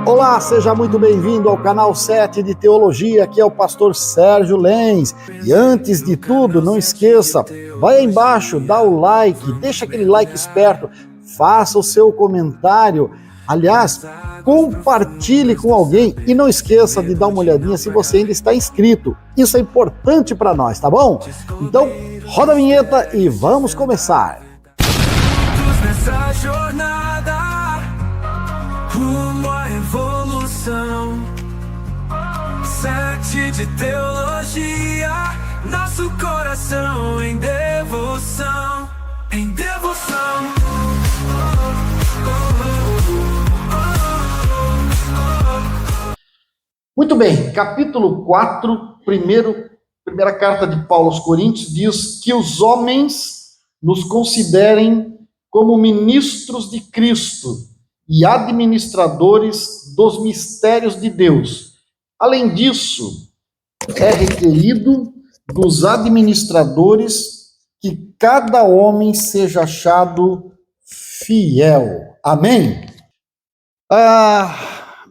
Olá, seja muito bem-vindo ao canal 7 de Teologia, aqui é o pastor Sérgio Lenz. E antes de tudo, não esqueça, vai aí embaixo, dá o like, deixa aquele like esperto, faça o seu comentário. Aliás, compartilhe com alguém e não esqueça de dar uma olhadinha se você ainda está inscrito. Isso é importante para nós, tá bom? Então, roda a vinheta e vamos começar. Nessa jornada rumo à evolução, 7 de teologia, nosso coração em devoção, em devoção. Muito bem, capítulo 4, primeira carta de Paulo aos Coríntios, diz que os homens nos considerem como ministros de Cristo e administradores dos mistérios de Deus. Além disso, é requerido dos administradores que cada homem seja achado fiel. Amém?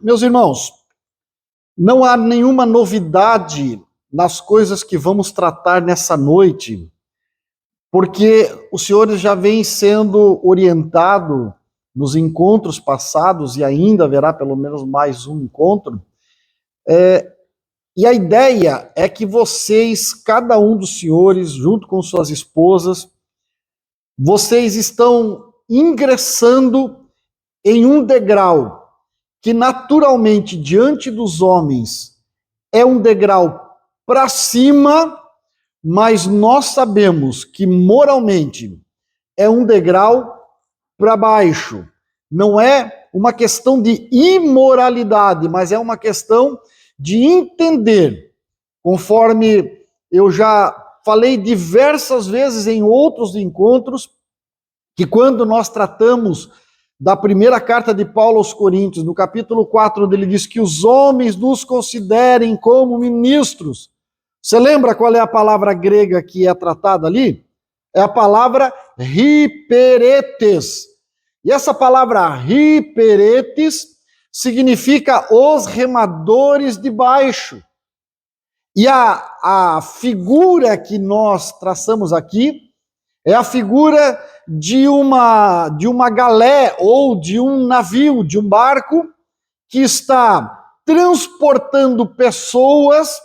Meus irmãos, não há nenhuma novidade nas coisas que vamos tratar nessa noite, porque os senhores já vêm sendo orientados nos encontros passados, e ainda haverá pelo menos mais um encontro, e a ideia é que vocês, cada um dos senhores, junto com suas esposas, vocês estão ingressando em um degrau que naturalmente, diante dos homens, é um degrau para cima, mas nós sabemos que moralmente é um degrau para baixo. Não é uma questão de imoralidade, mas é uma questão de entender, conforme eu já falei diversas vezes em outros encontros, que quando nós tratamos da primeira carta de Paulo aos Coríntios, no capítulo 4, onde ele diz que os homens nos considerem como ministros. Você lembra qual é a palavra grega que é tratada ali? É a palavra hiperetes. E essa palavra hiperetes significa os remadores de baixo. E a figura que nós traçamos aqui é a figura de uma galé ou de um navio, de um barco que está transportando pessoas,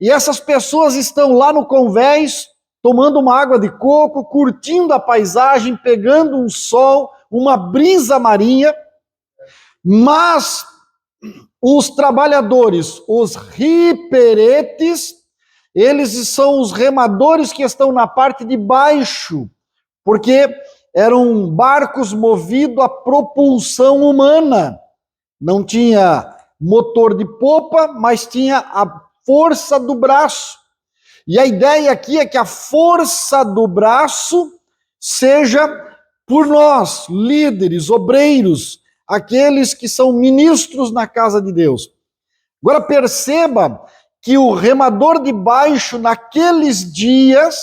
e essas pessoas estão lá no convés, tomando uma água de coco, curtindo a paisagem, pegando um sol, uma brisa marinha, mas os trabalhadores, os hiperetes, eles são os remadores que estão na parte de baixo, porque eram barcos movidos a propulsão humana. Não tinha motor de popa, mas tinha a força do braço. E a ideia aqui é que a força do braço seja por nós, líderes, obreiros, aqueles que são ministros na casa de Deus. Agora perceba que o remador de baixo, naqueles dias,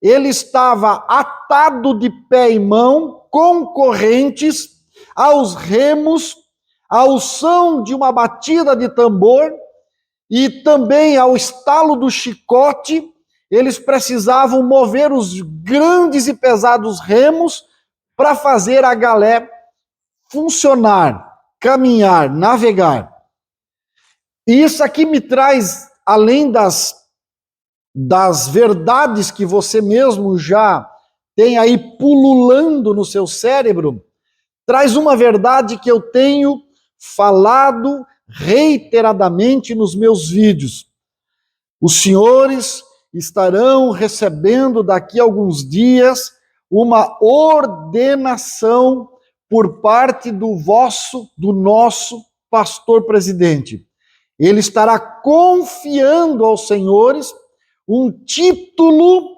ele estava atado de pé e mão, com correntes, aos remos, ao som de uma batida de tambor e também ao estalo do chicote. Eles precisavam mover os grandes e pesados remos para fazer a galé funcionar, caminhar, navegar. E isso aqui me traz, além das verdades que você mesmo já tem aí pululando no seu cérebro, traz uma verdade que eu tenho falado reiteradamente nos meus vídeos. Os senhores estarão recebendo daqui a alguns dias uma ordenação por parte do nosso pastor presidente. Ele estará confiando aos senhores um título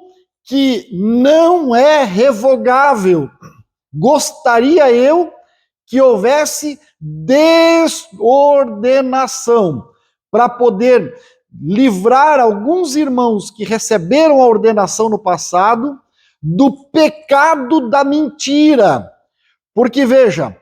que não é revogável. Gostaria eu que houvesse desordenação para poder livrar alguns irmãos que receberam a ordenação no passado do pecado da mentira. Porque, veja,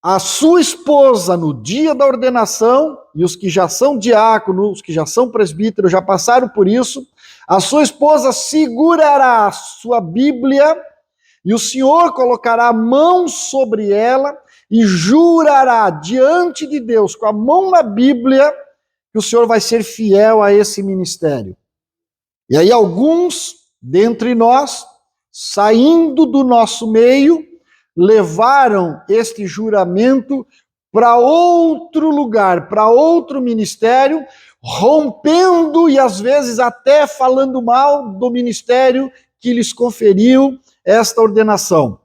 a sua esposa no dia da ordenação, e os que já são diáconos, os que já são presbíteros, já passaram por isso, a sua esposa segurará a sua Bíblia e o Senhor colocará a mão sobre ela e jurará diante de Deus, com a mão na Bíblia, que o Senhor vai ser fiel a esse ministério. E aí alguns dentre nós, saindo do nosso meio, levaram este juramento para outro lugar, para outro ministério, rompendo e às vezes até falando mal do ministério que lhes conferiu esta ordenação.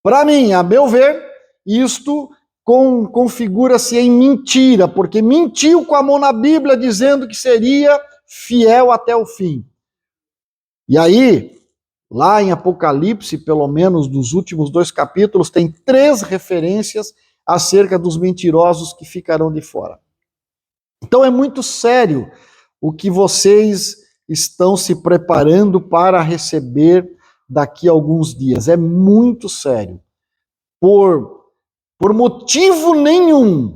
Para mim, a meu ver, isto configura-se em mentira, porque mentiu com a mão na Bíblia dizendo que seria fiel até o fim. E aí, lá em Apocalipse, pelo menos nos últimos 2 capítulos, tem 3 referências acerca dos mentirosos que ficarão de fora. Então é muito sério o que vocês estão se preparando para receber daqui a alguns dias. É muito sério. Por motivo nenhum,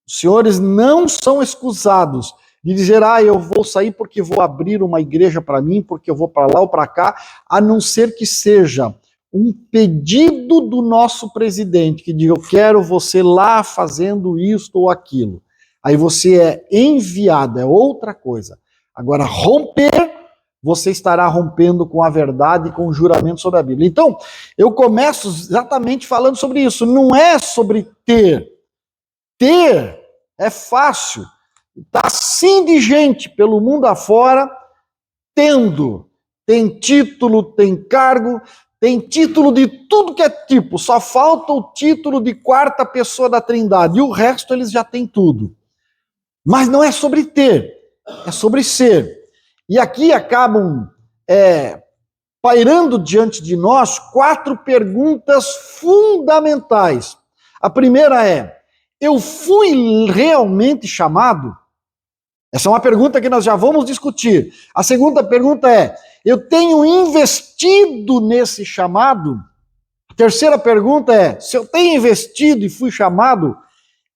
os senhores não são excusados de dizer, eu vou sair porque vou abrir uma igreja para mim, porque eu vou para lá ou para cá, a não ser que seja um pedido do nosso presidente, que diga, eu quero você lá fazendo isto ou aquilo. Aí você é enviado, é outra coisa. Agora, romper, você estará rompendo com a verdade e com o juramento sobre a Bíblia. Então, eu começo exatamente falando sobre isso. Não é sobre ter. Ter é fácil. Está assim de gente pelo mundo afora, tem título, tem cargo, tem título de tudo que é tipo, só falta o título de 4ª pessoa da Trindade, e o resto eles já têm tudo. Mas não é sobre ter, é sobre ser. E aqui acabam pairando diante de nós 4 perguntas fundamentais. A primeira é, eu fui realmente chamado? Essa é uma pergunta que nós já vamos discutir. A segunda pergunta é, eu tenho investido nesse chamado? A terceira pergunta é, se eu tenho investido e fui chamado,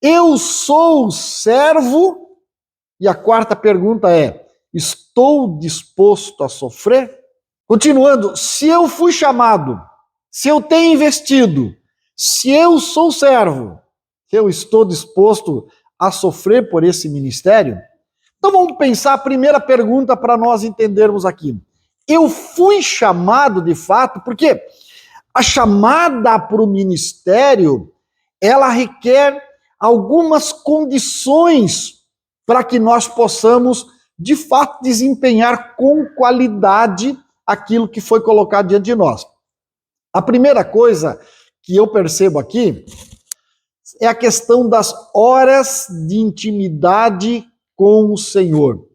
eu sou servo? E a 4ª pergunta é, estou disposto a sofrer? Continuando, se eu fui chamado, se eu tenho investido, se eu sou servo, eu estou disposto a sofrer por esse ministério? Então vamos pensar a primeira pergunta para nós entendermos aqui. Eu fui chamado de fato, porque a chamada para o ministério, ela requer algumas condições para que nós possamos, de fato, desempenhar com qualidade aquilo que foi colocado diante de nós. A primeira coisa que eu percebo aqui é a questão das horas de intimidade com o Senhor.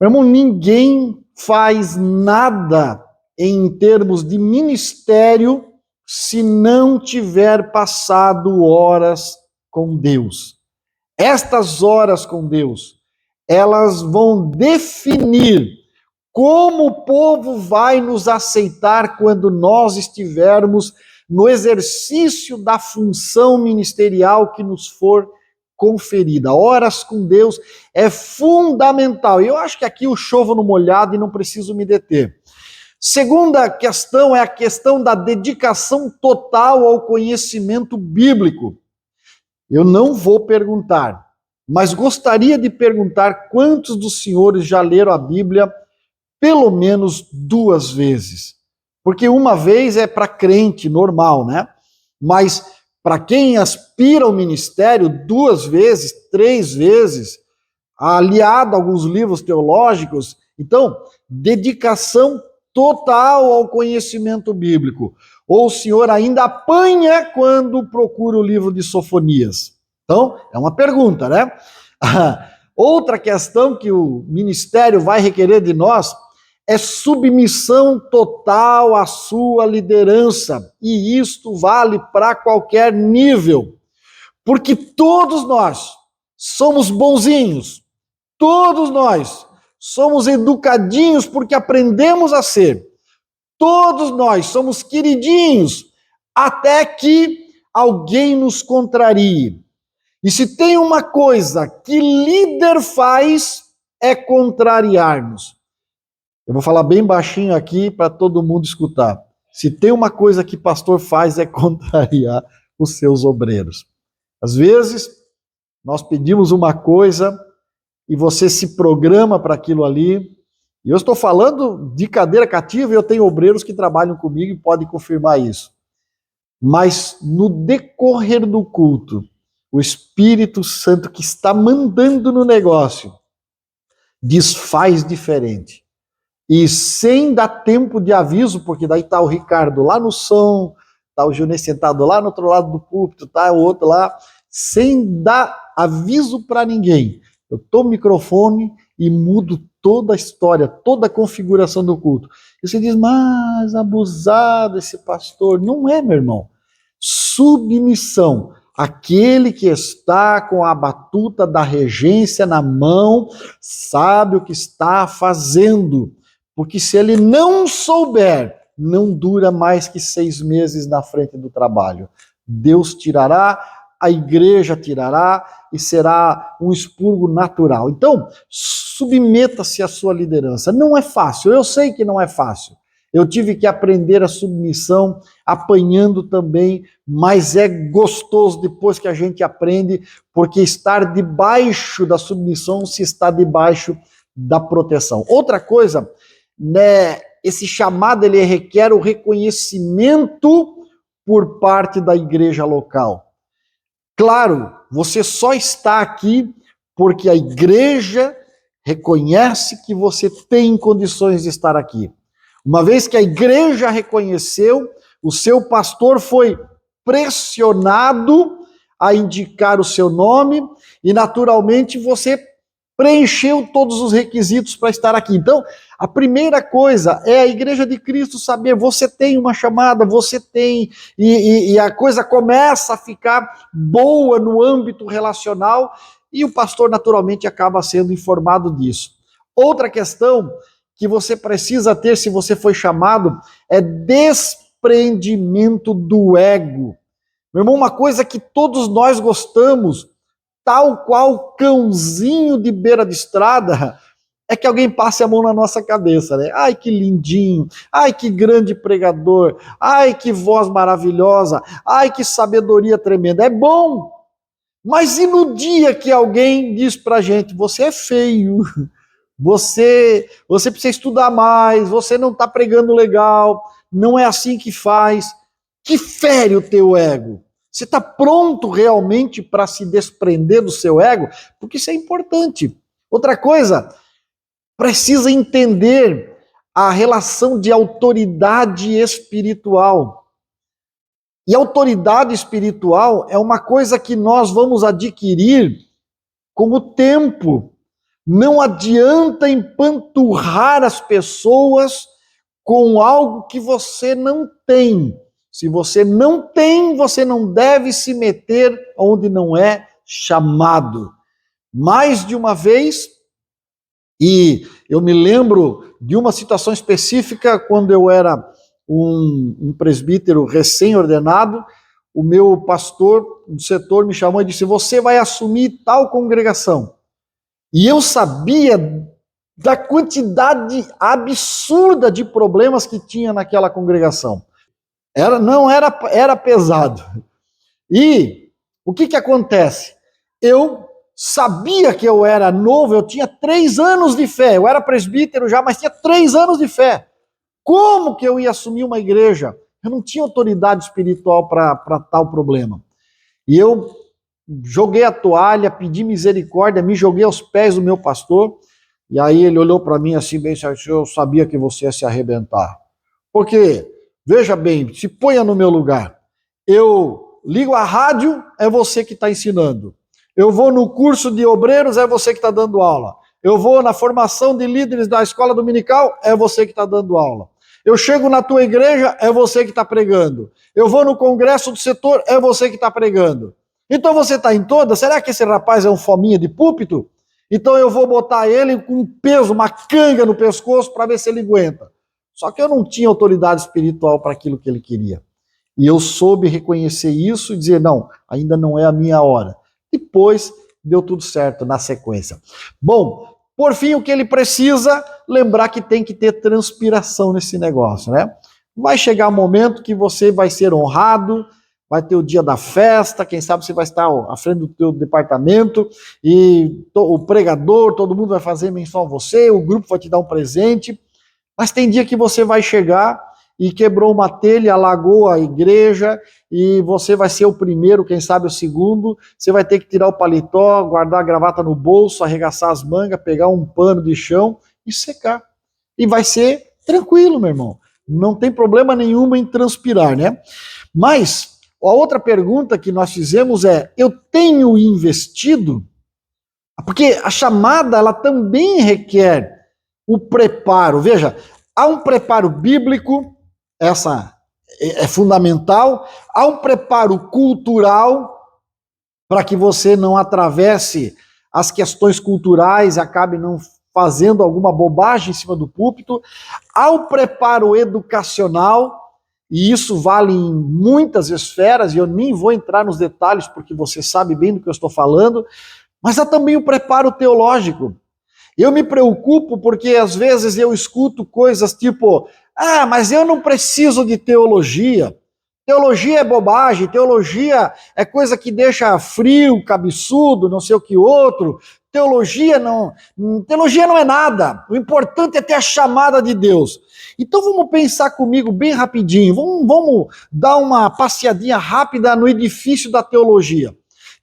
Meu irmão, ninguém faz nada em termos de ministério se não tiver passado horas com Deus. Estas horas com Deus, elas vão definir como o povo vai nos aceitar quando nós estivermos no exercício da função ministerial que nos for conferida. Horas com Deus é fundamental. E eu acho que aqui eu chovo no molhado e não preciso me deter. Segunda questão é a questão da dedicação total ao conhecimento bíblico. Eu não vou perguntar, mas gostaria de perguntar quantos dos senhores já leram a Bíblia pelo menos 2 vezes. Porque uma vez é para crente normal, né? Mas para quem aspira ao ministério 2 vezes, 3 vezes, aliado a alguns livros teológicos, então, dedicação total ao conhecimento bíblico. Ou o senhor ainda apanha quando procura o livro de Sofonias? Então, é uma pergunta, né? Outra questão que o ministério vai requerer de nós é submissão total à sua liderança. E isto vale para qualquer nível. Porque todos nós somos bonzinhos. Todos nós somos educadinhos porque aprendemos a ser. Todos nós somos queridinhos até que alguém nos contrarie. E se tem uma coisa que líder faz, é contrariar-nos. Eu vou falar bem baixinho aqui para todo mundo escutar. Se tem uma coisa que pastor faz, é contrariar os seus obreiros. Às vezes, nós pedimos uma coisa e você se programa para aquilo ali. E eu estou falando de cadeira cativa e eu tenho obreiros que trabalham comigo e podem confirmar isso. Mas no decorrer do culto, o Espírito Santo que está mandando no negócio desfaz diferente. E sem dar tempo de aviso, porque daí está o Ricardo lá no som, está o Júnior sentado lá no outro lado do púlpito, está o outro lá, sem dar aviso para ninguém. Eu tomo o microfone e mudo toda a história, toda a configuração do culto. E você diz, mas abusado esse pastor. Não é, meu irmão. Submissão. Aquele que está com a batuta da regência na mão sabe o que está fazendo. Porque se ele não souber, não dura mais que 6 meses na frente do trabalho. Deus tirará, a igreja tirará e será um expurgo natural. Então, submeta-se à sua liderança. Não é fácil, eu sei que não é fácil. Eu tive que aprender a submissão apanhando também, mas é gostoso depois que a gente aprende, porque estar debaixo da submissão se está debaixo da proteção. Outra coisa, né, esse chamado ele requer o reconhecimento por parte da igreja local. Claro, você só está aqui porque a igreja reconhece que você tem condições de estar aqui. Uma vez que a igreja reconheceu, o seu pastor foi pressionado a indicar o seu nome e, naturalmente, você preencheu todos os requisitos para estar aqui. Então, a primeira coisa é a Igreja de Cristo saber, você tem uma chamada, você tem, e a coisa começa a ficar boa no âmbito relacional e o pastor naturalmente acaba sendo informado disso. Outra questão que você precisa ter se você foi chamado é desprendimento do ego. Meu irmão, uma coisa que todos nós gostamos, tal qual cãozinho de beira de estrada, é que alguém passe a mão na nossa cabeça, né? Ai, que lindinho, ai, que grande pregador, ai, que voz maravilhosa, ai, que sabedoria tremenda. É bom, mas e no dia que alguém diz pra gente, você é feio, você precisa estudar mais, você não está pregando legal, não é assim que faz, que fere o teu ego. Você está pronto realmente para se desprender do seu ego? Porque isso é importante. Outra coisa, precisa entender a relação de autoridade espiritual. E autoridade espiritual é uma coisa que nós vamos adquirir com o tempo. Não adianta empanturrar as pessoas com algo que você não tem. Se você não tem, você não deve se meter onde não é chamado. Mais de uma vez, e eu me lembro de uma situação específica quando eu era um presbítero recém-ordenado, o meu pastor do setor me chamou e disse, você vai assumir tal congregação. E eu sabia da quantidade absurda de problemas que tinha naquela congregação. Era pesado. E o que acontece? Eu sabia que eu era novo, eu tinha 3 anos de fé, eu era presbítero já, mas tinha 3 anos de fé. Como que eu ia assumir uma igreja? Eu não tinha autoridade espiritual para tal problema. E eu joguei a toalha, pedi misericórdia, me joguei aos pés do meu pastor, e aí ele olhou para mim assim, bem certinho, eu sabia que você ia se arrebentar. Porque, veja bem, se ponha no meu lugar. Eu ligo a rádio, é você que está ensinando. Eu vou no curso de obreiros, é você que está dando aula. Eu vou na formação de líderes da escola dominical, é você que está dando aula. Eu chego na tua igreja, é você que está pregando. Eu vou no congresso do setor, é você que está pregando. Então você está em todas? Será que esse rapaz é um fominha de púlpito? Então eu vou botar ele com um peso, uma canga no pescoço para ver se ele aguenta. Só que eu não tinha autoridade espiritual para aquilo que ele queria. E eu soube reconhecer isso e dizer, não, ainda não é a minha hora. Depois deu tudo certo na sequência. Bom, por fim, o que ele precisa, lembrar que tem que ter transpiração nesse negócio, né? Vai chegar um momento que você vai ser honrado, vai ter o dia da festa, quem sabe você vai estar à frente do teu departamento, e o pregador, todo mundo vai fazer menção a você, o grupo vai te dar um presente, mas tem dia que você vai chegar e quebrou uma telha, alagou a igreja, e você vai ser o primeiro, quem sabe o segundo, você vai ter que tirar o paletó, guardar a gravata no bolso, arregaçar as mangas, pegar um pano de chão e secar. E vai ser tranquilo, meu irmão. Não tem problema nenhum em transpirar, né? Mas a outra pergunta que nós fizemos é, eu tenho investido? Porque a chamada, ela também requer o preparo. Veja, há um preparo bíblico, essa é fundamental, há um preparo cultural para que você não atravesse as questões culturais e acabe não fazendo alguma bobagem em cima do púlpito, há o preparo educacional, e isso vale em muitas esferas, e eu nem vou entrar nos detalhes porque você sabe bem do que eu estou falando, mas há também o preparo teológico. Eu me preocupo porque às vezes eu escuto coisas tipo, mas eu não preciso de teologia. Teologia é bobagem, teologia é coisa que deixa frio, cabeçudo, não sei o que outro. Teologia não é nada. O importante é ter a chamada de Deus. Então vamos pensar comigo bem rapidinho. Vamos dar uma passeadinha rápida no edifício da teologia.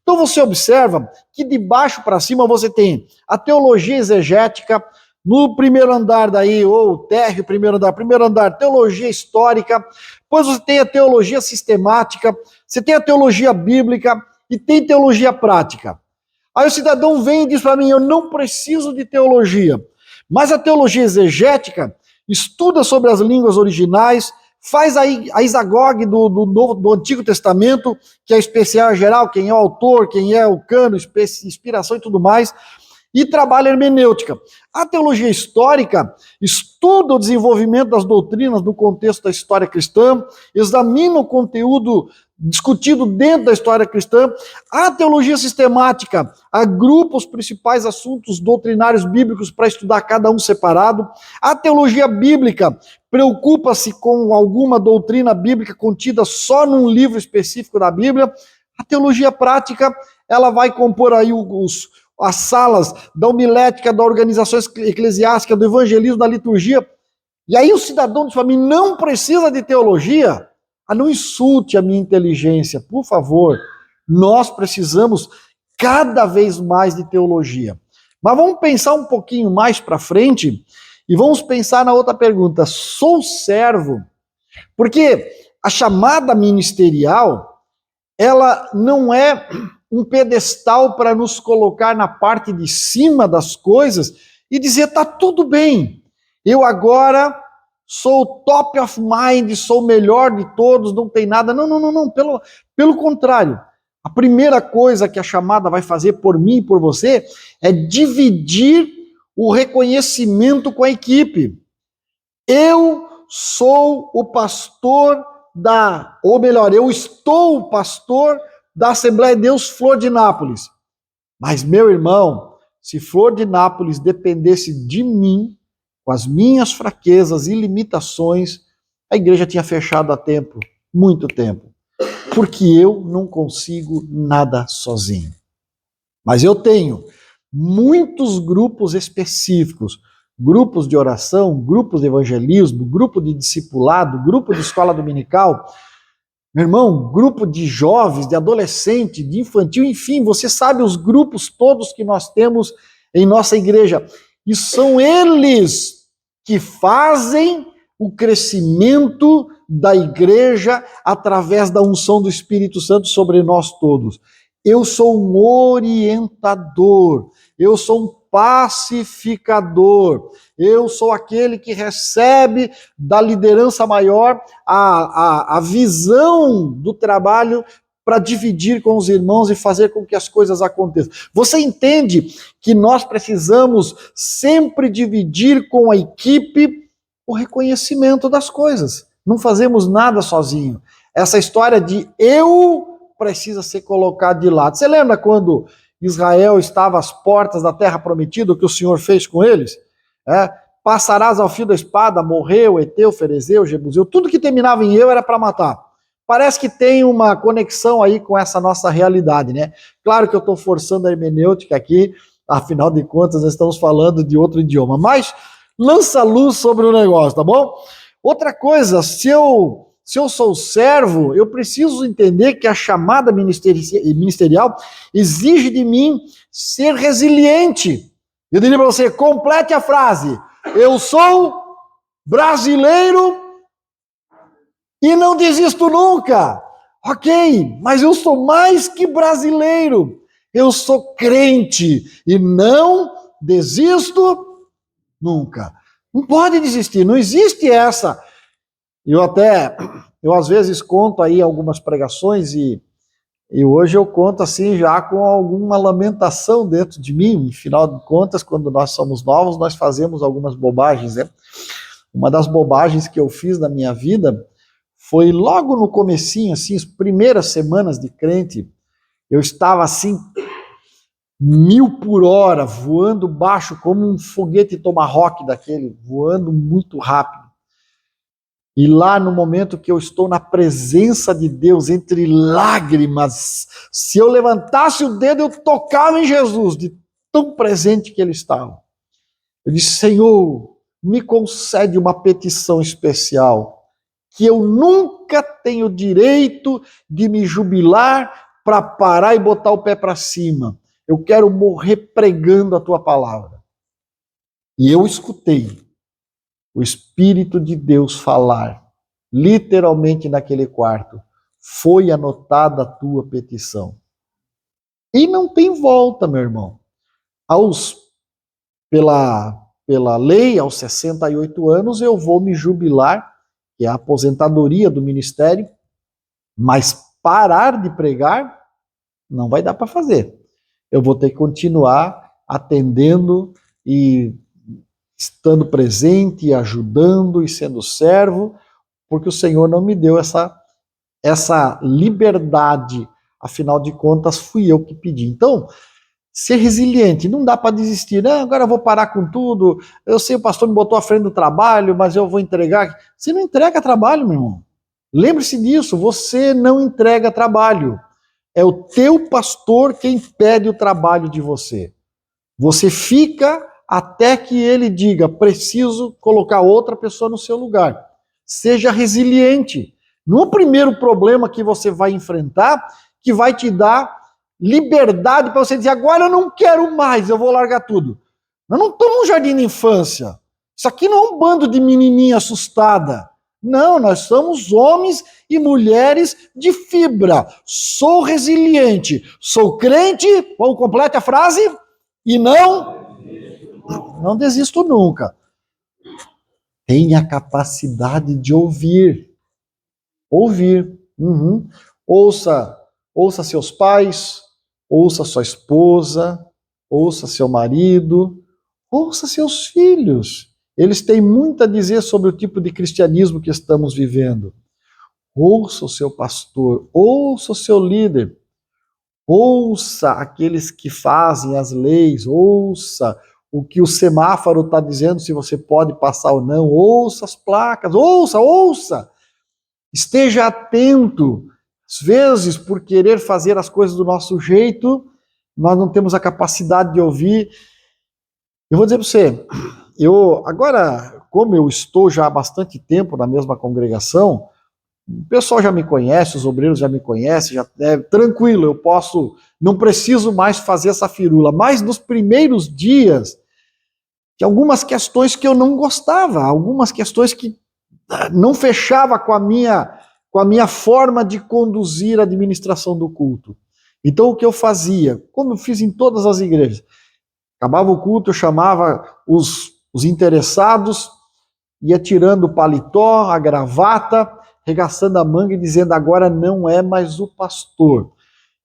Então você observa que de baixo para cima você tem a teologia exegética, no primeiro andar daí, ou térreo, primeiro andar, teologia histórica, depois você tem a teologia sistemática, você tem a teologia bíblica e tem teologia prática. Aí o cidadão vem e diz para mim, eu não preciso de teologia, mas a teologia exegética estuda sobre as línguas originais, faz a isagogue do Antigo Testamento, que é especial geral, quem é o autor, quem é o cano, inspiração e tudo mais, e trabalha hermenêutica. A teologia histórica estuda o desenvolvimento das doutrinas no contexto da história cristã, examina o conteúdo discutido dentro da história cristã. A teologia sistemática agrupa os principais assuntos doutrinários bíblicos para estudar cada um separado. A teologia bíblica preocupa-se com alguma doutrina bíblica contida só num livro específico da Bíblia. A teologia prática, ela vai compor aí as salas da homilética, da organização eclesiástica, do evangelismo, da liturgia. E aí o cidadão diz para mim, não precisa de teologia. Não insulte a minha inteligência, por favor. Nós precisamos cada vez mais de teologia. Mas vamos pensar um pouquinho mais para frente e vamos pensar na outra pergunta. Sou servo? Porque a chamada ministerial, ela não é um pedestal para nos colocar na parte de cima das coisas e dizer, tá tudo bem, eu agora sou top of mind, sou o melhor de todos, não tem nada. Não. Pelo contrário, a primeira coisa que a chamada vai fazer por mim e por você é dividir o reconhecimento com a equipe. Eu sou o pastor eu estou o pastor da Assembleia de Deus Flor de Nápoles. Mas, meu irmão, se Flor de Nápoles dependesse de mim, com as minhas fraquezas e limitações, a igreja tinha fechado há tempo, muito tempo. Porque eu não consigo nada sozinho. Mas eu tenho muitos grupos específicos, grupos de oração, grupos de evangelismo, grupo de discipulado, grupo de escola dominical, meu irmão, grupo de jovens, de adolescente, de infantil, enfim, você sabe os grupos todos que nós temos em nossa igreja. E são eles que fazem o crescimento da igreja através da unção do Espírito Santo sobre nós todos. Eu sou um orientador, eu sou um pacificador, eu sou aquele que recebe da liderança maior a visão do trabalho para dividir com os irmãos e fazer com que as coisas aconteçam. Você entende que nós precisamos sempre dividir com a equipe o reconhecimento das coisas. Não fazemos nada sozinho. Essa história de eu precisa ser colocado de lado. Você lembra quando Israel estava às portas da terra prometida, o que o Senhor fez com eles? Passarás ao fio da espada, morreu, Eteu, Ferezeu, Jebuseu, tudo que terminava em eu era para matar. Parece que tem uma conexão aí com essa nossa realidade, né? Claro que eu estou forçando a hermenêutica aqui, afinal de contas nós estamos falando de outro idioma, mas lança luz sobre o negócio, tá bom? Outra coisa, se eu sou servo, eu preciso entender que a chamada ministerial exige de mim ser resiliente. Eu diria para você, complete a frase: eu sou brasileiro e não desisto nunca. Ok, mas eu sou mais que brasileiro. Eu sou crente e não desisto nunca. Não pode desistir, não existe essa. Eu às vezes conto aí algumas pregações e hoje eu conto assim já com alguma lamentação dentro de mim. Afinal de contas, quando nós somos novos, nós fazemos algumas bobagens, né? Uma das bobagens que eu fiz na minha vida foi logo no comecinho, assim, as primeiras semanas de crente, eu estava assim, 1000 por hora, voando baixo como um foguete Tomahawk daquele, voando muito rápido. E lá no momento que eu estou na presença de Deus, entre lágrimas, se eu levantasse o dedo, eu tocava em Jesus, de tão presente que ele estava. Eu disse: Senhor, me concede uma petição especial, que eu nunca tenho direito de me jubilar para parar e botar o pé para cima. Eu quero morrer pregando a tua palavra. E eu escutei o Espírito de Deus falar, literalmente naquele quarto: foi anotada a tua petição. E não tem volta, meu irmão. Pela lei, aos 68 anos, eu vou me jubilar, que é a aposentadoria do ministério, mas parar de pregar não vai dar para fazer. Eu vou ter que continuar atendendo e estando presente, ajudando e sendo servo, porque o Senhor não me deu essa liberdade. Afinal de contas, fui eu que pedi. Então, ser resiliente, não dá para desistir. Não, agora eu vou parar com tudo. Eu sei, o pastor me botou à frente do trabalho, mas eu vou entregar. Você não entrega trabalho, meu irmão. Lembre-se disso, você não entrega trabalho. É o teu pastor quem pede o trabalho de você. Você fica até que ele diga: preciso colocar outra pessoa no seu lugar. Seja resiliente. Não é o primeiro problema que você vai enfrentar que vai te dar liberdade para você dizer: agora eu não quero mais, eu vou largar tudo. Nós não estamos num jardim de infância. Isso aqui não é um bando de menininha assustada. Não, nós somos homens e mulheres de fibra. Sou resiliente, sou crente, vamos, complete a frase, e não desisto nunca. Tenha a capacidade de ouvir. Ouvir. Ouça seus pais, ouça sua esposa, ouça seu marido, ouça seus filhos. Eles têm muito a dizer sobre o tipo de cristianismo que estamos vivendo. Ouça o seu pastor, ouça o seu líder, ouça aqueles que fazem as leis, ouça o que o semáforo está dizendo, se você pode passar ou não, ouça as placas, ouça. Esteja atento. Às vezes, por querer fazer as coisas do nosso jeito, nós não temos a capacidade de ouvir. Eu vou dizer para você, agora, como eu estou já há bastante tempo na mesma congregação, o pessoal já me conhece, os obreiros já me conhecem, tranquilo, não preciso mais fazer essa firula. Mas nos primeiros dias, tinha algumas questões que eu não gostava, algumas questões que não fechava com a minha forma de conduzir a administração do culto. Então o que eu fazia, como eu fiz em todas as igrejas, acabava o culto, eu chamava os interessados, ia tirando o paletó, a gravata, regaçando a manga e dizendo: agora não é mais o pastor.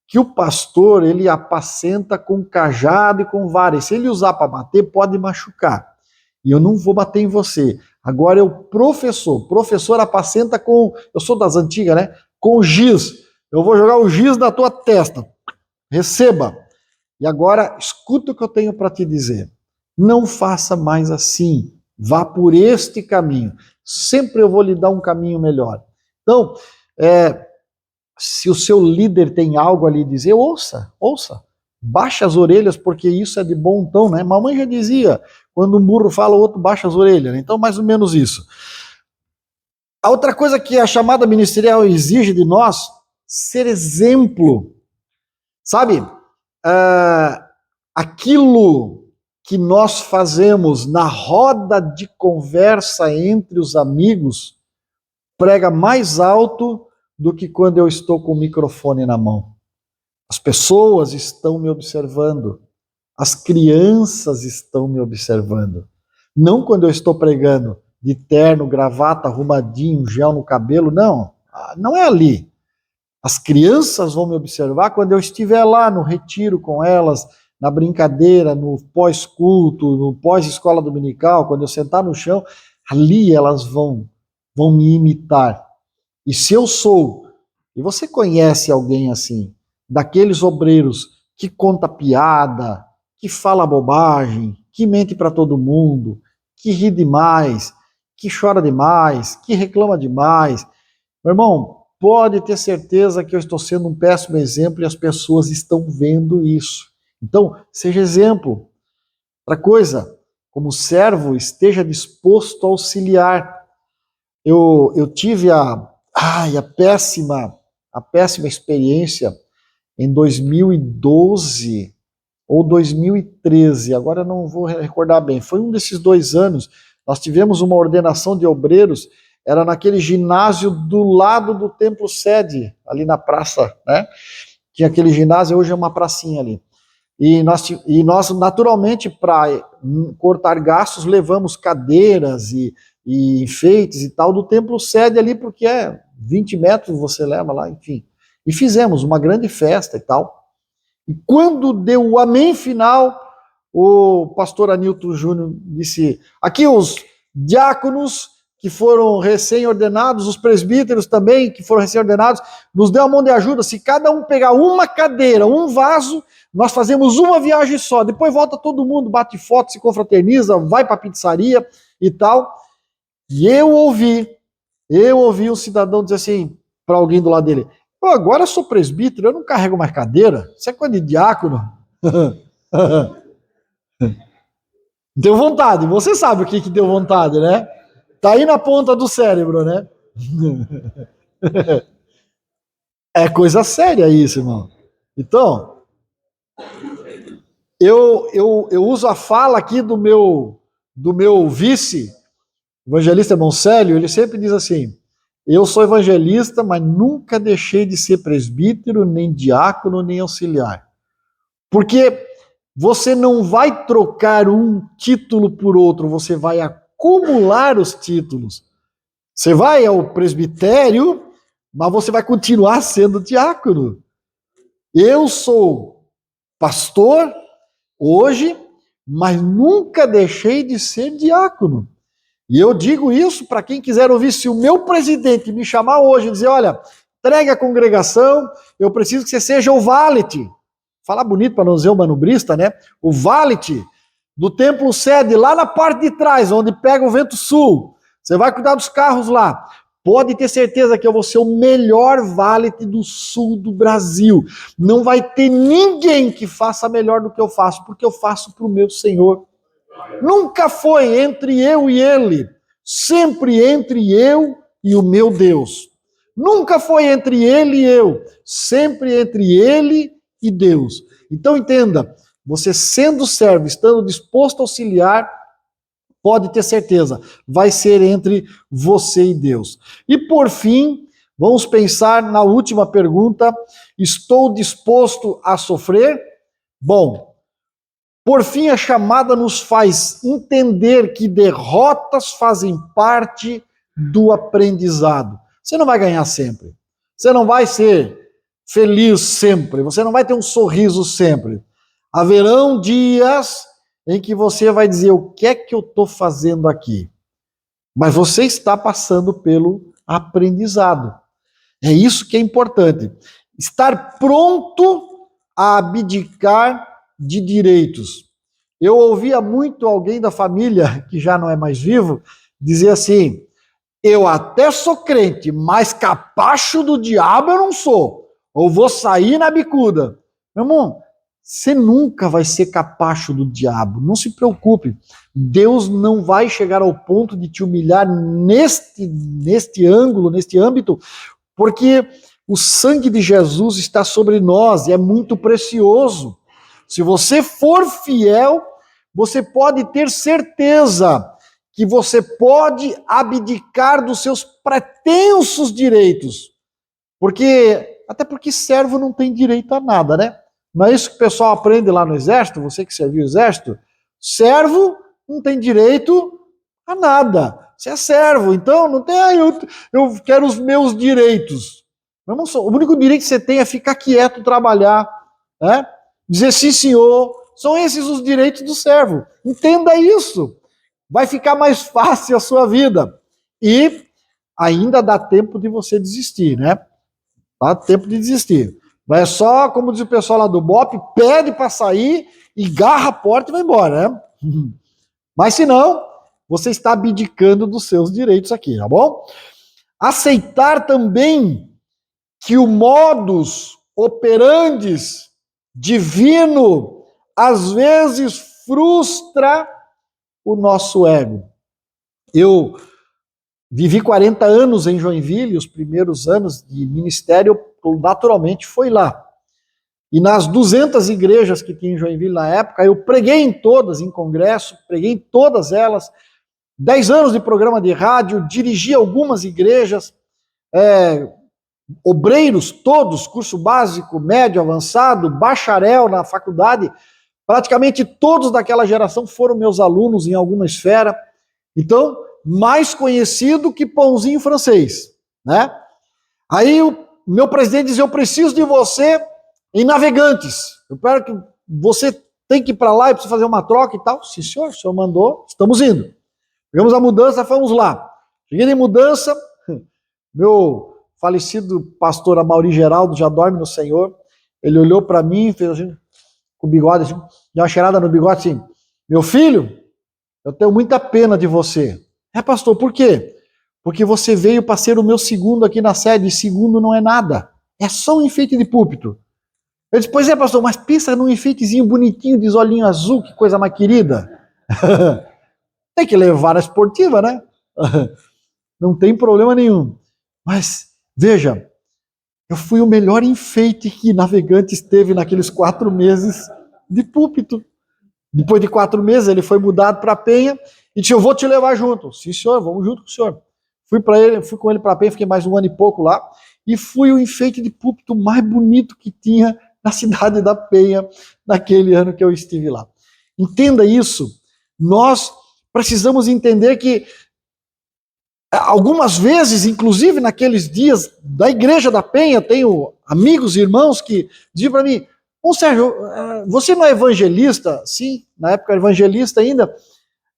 Que o pastor, ele apacenta com cajado e com vara. E se ele usar para bater, pode machucar. E eu não vou bater em você. Agora é o professor. O professor apacenta com... Eu sou das antigas, né? com giz. Eu vou jogar o giz na tua testa. Receba. E agora, escuta o que eu tenho para te dizer. Não faça mais assim. Vá por este caminho. Sempre eu vou lhe dar um caminho melhor. Então, se o seu líder tem algo ali a dizer, ouça. Baixa as orelhas, porque isso é de bom tom, né? Mamãe já dizia, quando um burro fala, o outro baixa as orelhas, né? Então, mais ou menos isso. A outra coisa que a chamada ministerial exige de nós, ser exemplo. Sabe, aquilo que nós fazemos na roda de conversa entre os amigos prega mais alto do que quando eu estou com o microfone na mão. As pessoas estão me observando, as crianças estão me observando. Não quando eu estou pregando de terno, gravata, arrumadinho, gel no cabelo, não é ali. As crianças vão me observar quando eu estiver lá no retiro com elas, na brincadeira, no pós-culto, no pós-escola dominical, quando eu sentar no chão, ali elas vão me imitar. E se eu sou, e você conhece alguém assim, daqueles obreiros que conta piada, que fala bobagem, que mente para todo mundo, que ri demais, que chora demais, que reclama demais, meu irmão, pode ter certeza que eu estou sendo um péssimo exemplo e as pessoas estão vendo isso. Então, seja exemplo. Outra coisa, como servo, esteja disposto a auxiliar. Eu tive a péssima experiência em 2012 ou 2013, agora eu não vou recordar bem, foi um desses 2 anos, nós tivemos uma ordenação de obreiros, era naquele ginásio do lado do templo sede, ali na praça, né? Tinha aquele ginásio, hoje é uma pracinha ali. E nós naturalmente, para cortar gastos, levamos cadeiras e enfeites e tal do templo sede ali, porque 20 metros você leva lá, enfim. E fizemos uma grande festa e tal. E quando deu o amém final, o pastor Anilton Júnior disse, aqui os diáconos que foram recém-ordenados, os presbíteros também, que foram recém-ordenados, nos deu a mão de ajuda. Se cada um pegar uma cadeira, um vaso, nós fazemos uma viagem só. Depois volta todo mundo, bate foto, se confraterniza, vai para a pizzaria e tal. E eu ouvi um cidadão dizer assim, para alguém do lado dele, agora eu sou presbítero, eu não carrego mais cadeira, isso é coisa de diácono. Deu vontade, você sabe o que deu vontade, né? Tá aí na ponta do cérebro, né? É coisa séria isso, irmão. Então, eu uso a fala aqui do meu vice, evangelista Monselio, ele sempre diz assim, eu sou evangelista, mas nunca deixei de ser presbítero, nem diácono, nem auxiliar. Porque você não vai trocar um título por outro, você vai acumular os títulos. Você vai ao presbitério, mas você vai continuar sendo diácono. Eu sou pastor hoje, mas nunca deixei de ser diácono. E eu digo isso para quem quiser ouvir, se o meu presidente me chamar hoje e dizer, olha, entregue a congregação, eu preciso que você seja o valete. Falar bonito para não dizer o manobrista, né? O valete do templo sede, lá na parte de trás, onde pega o vento sul. Você vai cuidar dos carros lá. Pode ter certeza que eu vou ser o melhor valete do sul do Brasil. Não vai ter ninguém que faça melhor do que eu faço, porque eu faço para o meu Senhor. Nunca foi entre eu e ele, sempre entre eu e o meu Deus. Nunca foi entre ele e eu, sempre entre ele e Deus. Então entenda, você sendo servo, estando disposto a auxiliar, pode ter certeza, vai ser entre você e Deus. E por fim, vamos pensar na última pergunta, estou disposto a sofrer? Bom, por fim a chamada nos faz entender que derrotas fazem parte do aprendizado. Você não vai ganhar sempre, você não vai ser feliz sempre, você não vai ter um sorriso sempre. Haverão dias em que você vai dizer, o que é que eu estou fazendo aqui? Mas você está passando pelo aprendizado. É isso que é importante. Estar pronto a abdicar de direitos. Eu ouvia muito alguém da família, que já não é mais vivo, dizer assim: eu até sou crente, mas capacho do diabo eu não sou. Ou vou sair na bicuda. Meu irmão, você nunca vai ser capacho do diabo. Não se preocupe. Deus não vai chegar ao ponto de te humilhar neste ângulo, neste âmbito, porque o sangue de Jesus está sobre nós e é muito precioso. Se você for fiel, você pode ter certeza que você pode abdicar dos seus pretensos direitos. Até porque servo não tem direito a nada, né? Não é isso que o pessoal aprende lá no exército, você que serviu o exército? Servo não tem direito a nada. Você é servo, então não tem, eu quero os meus direitos. O único direito que você tem é ficar quieto, trabalhar, né? Dizer sim, senhor. São esses os direitos do servo. Entenda isso. Vai ficar mais fácil a sua vida. E ainda dá tempo de você desistir, né? Dá tempo de desistir. Vai só, como diz o pessoal lá do BOP, pede para sair e garra a porta e vai embora, né? Mas se não, você está abdicando dos seus direitos aqui, tá bom? Aceitar também que o modus operandi divino às vezes frustra o nosso ego. Eu vivi 40 anos em Joinville, os primeiros anos de ministério, naturalmente, foi lá. E nas 200 igrejas que tinha em Joinville na época, eu preguei em todas, em congresso, preguei em todas elas, 10 anos de programa de rádio, dirigi algumas igrejas, obreiros todos, curso básico, médio, avançado, bacharel na faculdade, praticamente todos daquela geração foram meus alunos em alguma esfera. Então, mais conhecido que pãozinho francês, né? Aí o meu presidente dizia: eu preciso de você em Navegantes. Eu quero que você tem que ir para lá e precisa fazer uma troca e tal. Sim, senhor, o senhor mandou, estamos indo. Pegamos a mudança, fomos lá. Cheguei em mudança, meu falecido pastor Amaury Geraldo já dorme no Senhor. Ele olhou para mim, fez assim, com o bigode, assim, deu uma cheirada no bigode assim: meu filho, eu tenho muita pena de você. É, pastor, por quê? Porque você veio para ser o meu segundo aqui na sede, e segundo não é nada. É só um enfeite de púlpito. Eu disse: pois é, pastor, mas pensa num enfeitezinho bonitinho de olhinho azul, que coisa mais querida. Tem que levar a esportiva, né? Não tem problema nenhum. Mas, veja, eu fui o melhor enfeite que Navegantes teve naqueles 4 meses de púlpito. Depois de 4 meses, ele foi mudado para Penha e disse: eu vou te levar junto. Sim, senhor, vamos junto com o senhor. Fui com ele para Penha, fiquei mais 1 ano e pouco lá, e fui o enfeite de púlpito mais bonito que tinha na cidade da Penha, naquele ano que eu estive lá. Entenda isso. Nós precisamos entender que algumas vezes, inclusive naqueles dias da igreja da Penha, tenho amigos e irmãos que dizem para mim: ô Sérgio, você não é evangelista? Sim, na época era evangelista ainda.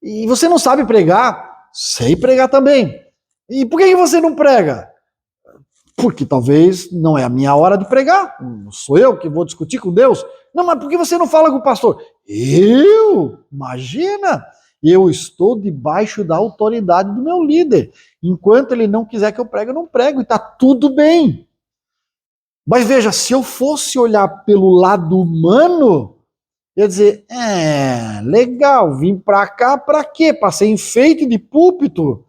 E você não sabe pregar? Sei pregar também. E por que você não prega? Porque talvez não é a minha hora de pregar. Não sou eu que vou discutir com Deus. Não, mas por que você não fala com o pastor? Eu? Imagina! Eu estou debaixo da autoridade do meu líder. Enquanto ele não quiser que eu pregue, eu não prego. E está tudo bem. Mas veja, se eu fosse olhar pelo lado humano, eu ia dizer: legal, vim para cá para quê? Para ser enfeite de púlpito.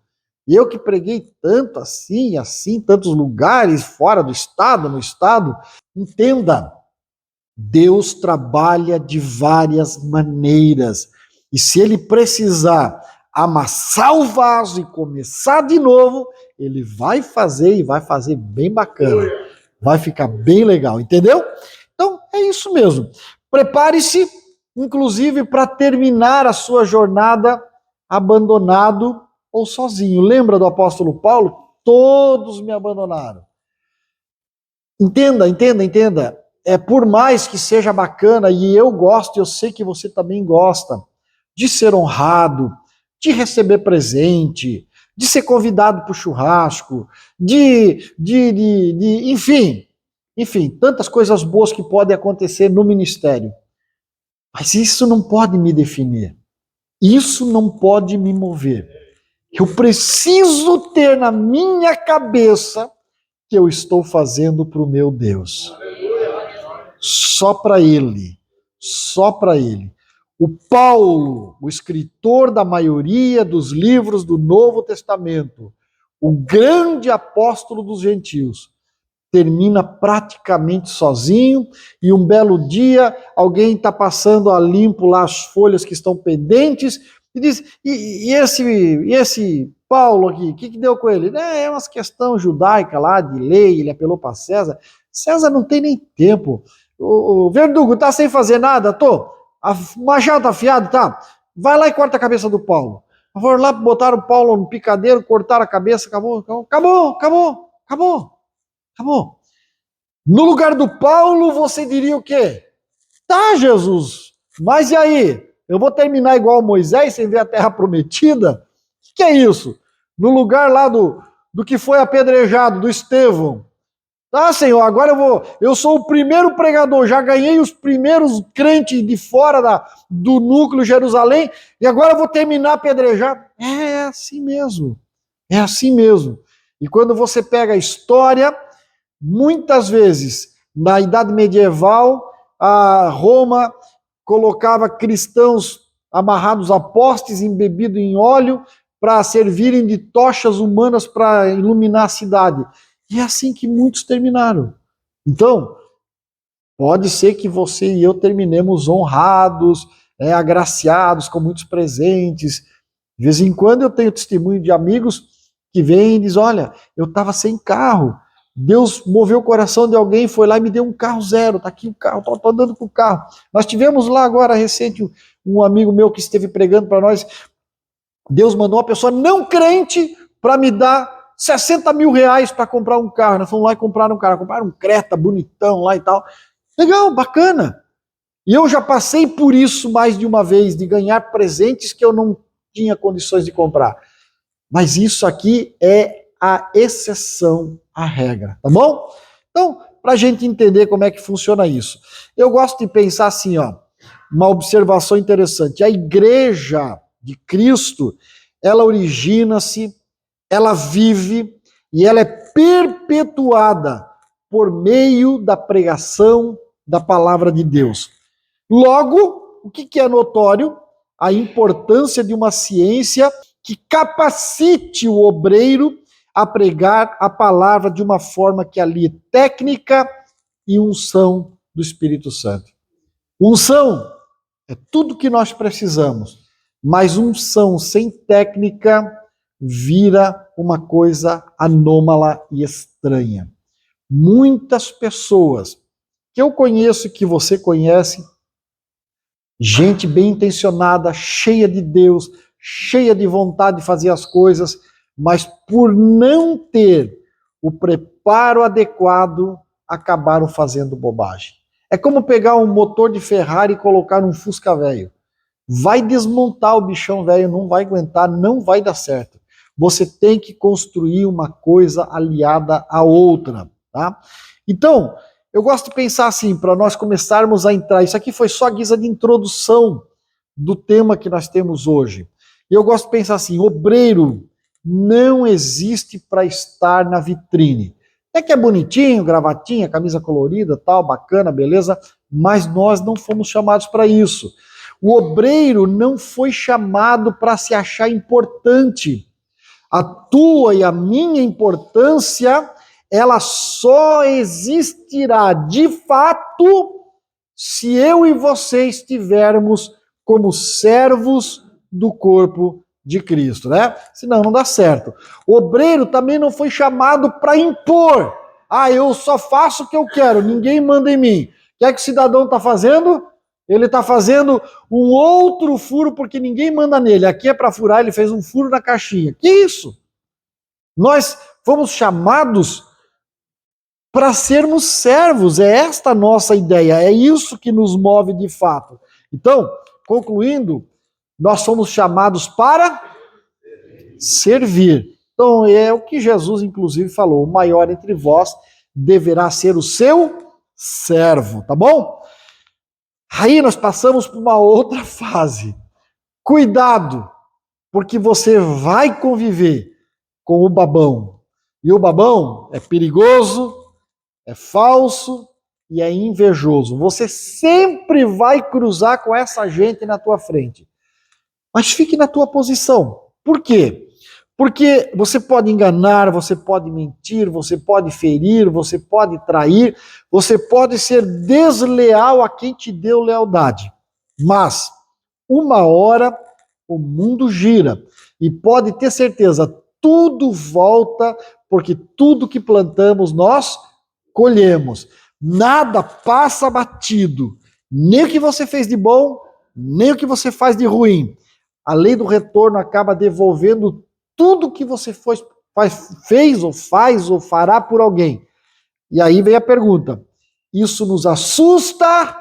E eu que preguei tanto assim, tantos lugares, fora do estado, no estado. Entenda, Deus trabalha de várias maneiras. E se ele precisar amassar o vaso e começar de novo, ele vai fazer, e vai fazer bem bacana. Vai ficar bem legal, entendeu? Então, é isso mesmo. Prepare-se, inclusive, para terminar a sua jornada abandonado ou sozinho. Lembra do apóstolo Paulo? Todos me abandonaram. Entenda. Por mais que seja bacana, e eu gosto, eu sei que você também gosta, de ser honrado, de receber presente, de ser convidado para o churrasco, enfim, tantas coisas boas que podem acontecer no ministério. Mas isso não pode me definir. Isso não pode me mover. Eu preciso ter na minha cabeça que eu estou fazendo para o meu Deus. Só para Ele. Só para Ele. O Paulo, o escritor da maioria dos livros do Novo Testamento, o grande apóstolo dos gentios, termina praticamente sozinho, e um belo dia alguém está passando a limpo lá as folhas que estão pendentes, e diz, e esse Paulo aqui, o que deu com ele? É umas questão judaica lá, de lei, ele apelou para César. César não tem nem tempo. O Verdugo tá sem fazer nada, tô. O machado tá afiado, tá? Vai lá e corta a cabeça do Paulo. Foram lá, botaram o Paulo no picadeiro, cortaram a cabeça, acabou. No lugar do Paulo, você diria o quê? Tá, Jesus, mas e aí? Eu vou terminar igual Moisés, sem ver a terra prometida? O que é isso? No lugar lá do que foi apedrejado, do Estevão. Tá, Senhor, agora eu sou o primeiro pregador, já ganhei os primeiros crentes de fora do núcleo Jerusalém, e agora eu vou terminar apedrejado. É assim mesmo. É assim mesmo. E quando você pega a história, muitas vezes, na Idade Medieval, a Roma colocava cristãos amarrados a postes, embebidos em óleo, para servirem de tochas humanas para iluminar a cidade. E é assim que muitos terminaram. Então, pode ser que você e eu terminemos honrados, agraciados, com muitos presentes. De vez em quando eu tenho testemunho de amigos que vêm e dizem, olha, eu estava sem carro, Deus moveu o coração de alguém, foi lá e me deu um carro zero, tá aqui o carro, estou andando com o carro. Nós tivemos lá agora, recente, um amigo meu que esteve pregando para nós, Deus mandou uma pessoa não crente para me dar 60 mil reais para comprar um carro. Nós fomos lá e compraram um carro, compraram um Creta bonitão lá e tal. Legal, bacana. E eu já passei por isso mais de uma vez, de ganhar presentes que eu não tinha condições de comprar. Mas isso aqui é a exceção à regra, tá bom? Então, para a gente entender como é que funciona isso, eu gosto de pensar assim, ó, uma observação interessante. A igreja de Cristo, ela origina-se, ela vive e ela é perpetuada por meio da pregação da palavra de Deus. Logo, o que é notório? A importância de uma ciência que capacite o obreiro a pregar a palavra de uma forma que alie técnica e unção do Espírito Santo. Unção é tudo que nós precisamos, mas unção sem técnica vira uma coisa anômala e estranha. Muitas pessoas que eu conheço, que você conhece, gente bem intencionada, cheia de Deus, cheia de vontade de fazer as coisas, mas por não ter o preparo adequado, acabaram fazendo bobagem. É como pegar um motor de Ferrari e colocar num Fusca velho. Vai desmontar o bichão velho, não vai aguentar, não vai dar certo. Você tem que construir uma coisa aliada à outra, tá? Então, eu gosto de pensar assim, para nós começarmos a entrar, isso aqui foi só a guisa de introdução do tema que nós temos hoje. E eu gosto de pensar assim, obreiro não existe para estar na vitrine. É que é bonitinho, gravatinha, camisa colorida, tal, bacana, beleza, mas nós não fomos chamados para isso. O obreiro não foi chamado para se achar importante. A tua e a minha importância, ela só existirá de fato se eu e você estivermos como servos do corpo de Cristo, né? Senão não dá certo. O obreiro também não foi chamado para impor. Ah, eu só faço o que eu quero, ninguém manda em mim. O que é que o cidadão está fazendo? Ele está fazendo um outro furo porque ninguém manda nele. Aqui é para furar, ele fez um furo na caixinha. Que isso? Nós fomos chamados para sermos servos. É esta a nossa ideia. É isso que nos move de fato. Então, concluindo, nós somos chamados para servir. Então é o que Jesus inclusive falou, o maior entre vós deverá ser o seu servo, tá bom? Aí nós passamos por uma outra fase. Cuidado, porque você vai conviver com o babão. E o babão é perigoso, é falso e é invejoso. Você sempre vai cruzar com essa gente na tua frente. Mas fique na tua posição. Por quê? Porque você pode enganar, você pode mentir, você pode ferir, você pode trair, você pode ser desleal a quem te deu lealdade. Mas, uma hora, o mundo gira. E pode ter certeza, tudo volta, porque tudo que plantamos nós colhemos. Nada passa batido. Nem o que você fez de bom, nem o que você faz de ruim. A lei do retorno acaba devolvendo tudo que você fez ou faz ou fará por alguém. E aí vem a pergunta: isso nos assusta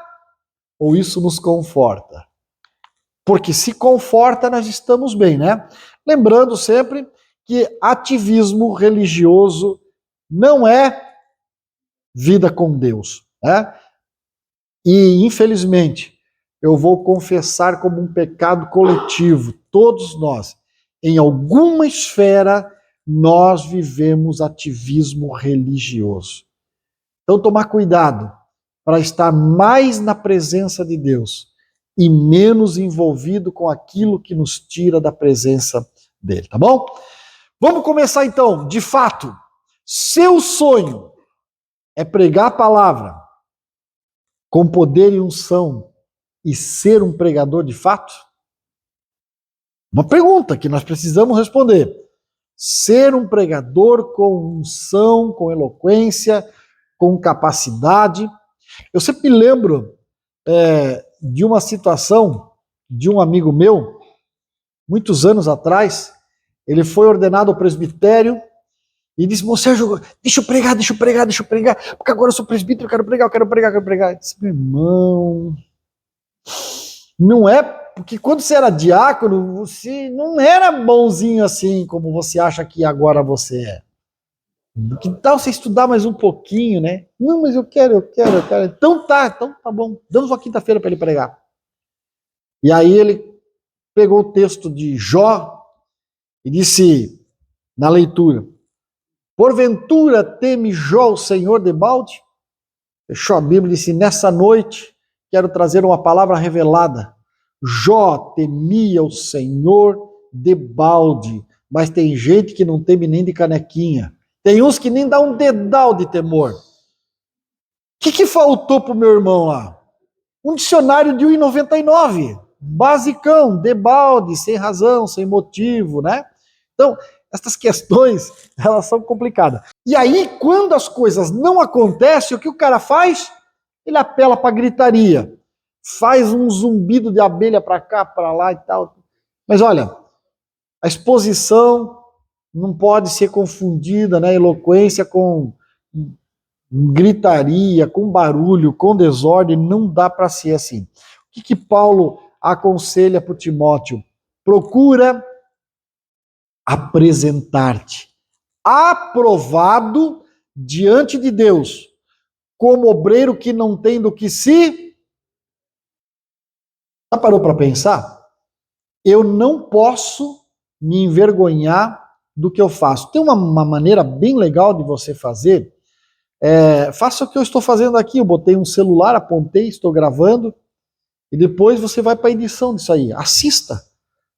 ou isso nos conforta? Porque se conforta, nós estamos bem, né? Lembrando sempre que ativismo religioso não é vida com Deus, né? E, infelizmente, eu vou confessar como um pecado coletivo, todos nós, em alguma esfera, nós vivemos ativismo religioso. Então, tomar cuidado para estar mais na presença de Deus e menos envolvido com aquilo que nos tira da presença dele, tá bom? Vamos começar então, de fato. Seu sonho é pregar a palavra com poder e unção e ser um pregador de fato? Uma pergunta que nós precisamos responder. Ser um pregador com unção, com eloquência, com capacidade. Eu sempre me lembro de uma situação de um amigo meu, muitos anos atrás. Ele foi ordenado ao presbitério e disse: Sérgio, deixa eu pregar, porque agora eu sou presbítero, eu quero pregar. Eu disse: meu irmão, não é, porque quando você era diácono, você não era bonzinho assim como você acha que agora você é. Que tal você estudar mais um pouquinho, né? Não, mas eu quero. Então tá bom. Damos uma quinta-feira para ele pregar. E aí ele pegou o texto de Jó e disse na leitura: porventura teme Jó o Senhor debalde? Fechou a Bíblia e disse: nessa noite quero trazer uma palavra revelada. Jó temia o Senhor debalde, mas tem gente que não teme nem de canequinha. Tem uns que nem dá um dedal de temor. O que faltou pro meu irmão lá? Um dicionário de R$1,99. Basicão, debalde, sem razão, sem motivo, né? Então, essas questões, elas são complicadas. E aí, quando as coisas não acontecem, o que o cara faz? Ele apela para gritaria. Faz um zumbido de abelha para cá, para lá e tal. Mas olha, a exposição não pode ser confundida, né? Eloquência com gritaria, com barulho, com desordem, não dá para ser assim. O que Paulo aconselha para o Timóteo? Procura apresentar-te aprovado diante de Deus, como obreiro que não tem do que se... Já parou para pensar? Eu não posso me envergonhar do que eu faço. Tem uma maneira bem legal de você fazer. Faça o que eu estou fazendo aqui. Eu botei um celular, apontei, estou gravando, e depois você vai para a edição disso aí. Assista.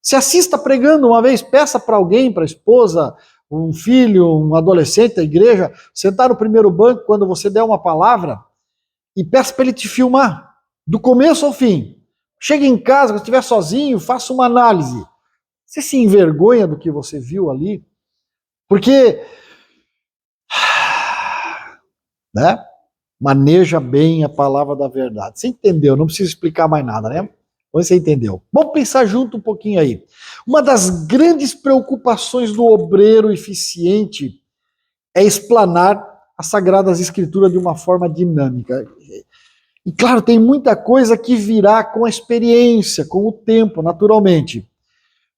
Se assista pregando uma vez, peça para alguém, para a esposa, um filho, um adolescente da igreja, sentar no primeiro banco quando você der uma palavra e peça para ele te filmar, do começo ao fim. Chegue em casa, quando estiver sozinho, faça uma análise. Você se envergonha do que você viu ali? Porque, né? Maneja bem a palavra da verdade. Você entendeu? Não precisa explicar mais nada, né? Você entendeu? Vamos pensar junto um pouquinho aí. Uma das grandes preocupações do obreiro eficiente é explanar as Sagradas Escrituras de uma forma dinâmica. E claro, tem muita coisa que virá com a experiência, com o tempo, naturalmente.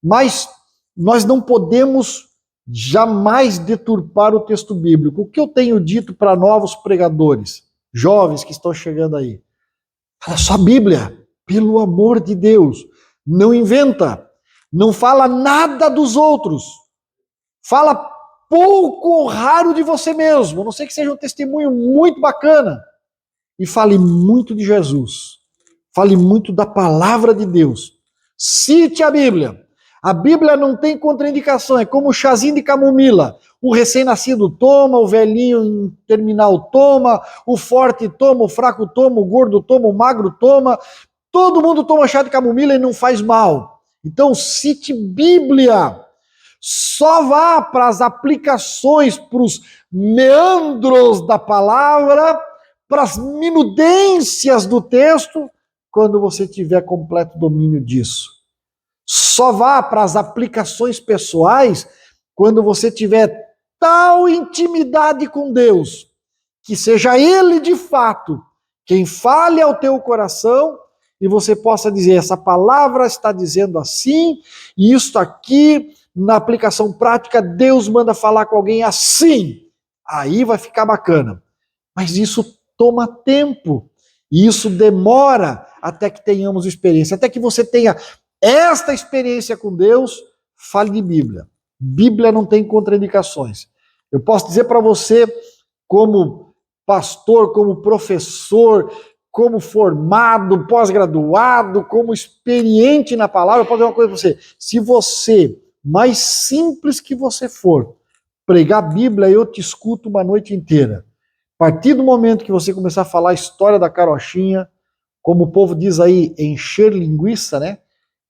Mas nós não podemos jamais deturpar o texto bíblico. O que eu tenho dito para novos pregadores, jovens que estão chegando aí? Fala só a Bíblia, pelo amor de Deus. Não inventa, não fala nada dos outros. Fala pouco ou raro de você mesmo, a não ser que seja um testemunho muito bacana. E fale muito de Jesus. Fale muito da palavra de Deus. Cite a Bíblia. A Bíblia não tem contraindicação, é como o chazinho de camomila. O recém-nascido toma, o velhinho em terminal toma, o forte toma, o fraco toma, o gordo toma, o magro toma. Todo mundo toma chá de camomila e não faz mal. Então cite Bíblia. Só vá para as aplicações, para os meandros da palavra, para as minudências do texto, quando você tiver completo domínio disso. Só vá para as aplicações pessoais quando você tiver tal intimidade com Deus, que seja Ele de fato quem fale ao teu coração e você possa dizer, essa palavra está dizendo assim, e isso aqui, na aplicação prática, Deus manda falar com alguém assim. Aí vai ficar bacana. Mas isso toma tempo, e isso demora até que tenhamos experiência, até que você tenha esta experiência com Deus. Fale de Bíblia. Bíblia não tem contraindicações. Eu posso dizer para você, como pastor, como professor, como formado, pós-graduado, como experiente na palavra, eu posso dizer uma coisa para você. Se você, mais simples que você for, pregar a Bíblia, eu te escuto uma noite inteira. A partir do momento que você começar a falar a história da carochinha, como o povo diz aí, encher linguiça, né?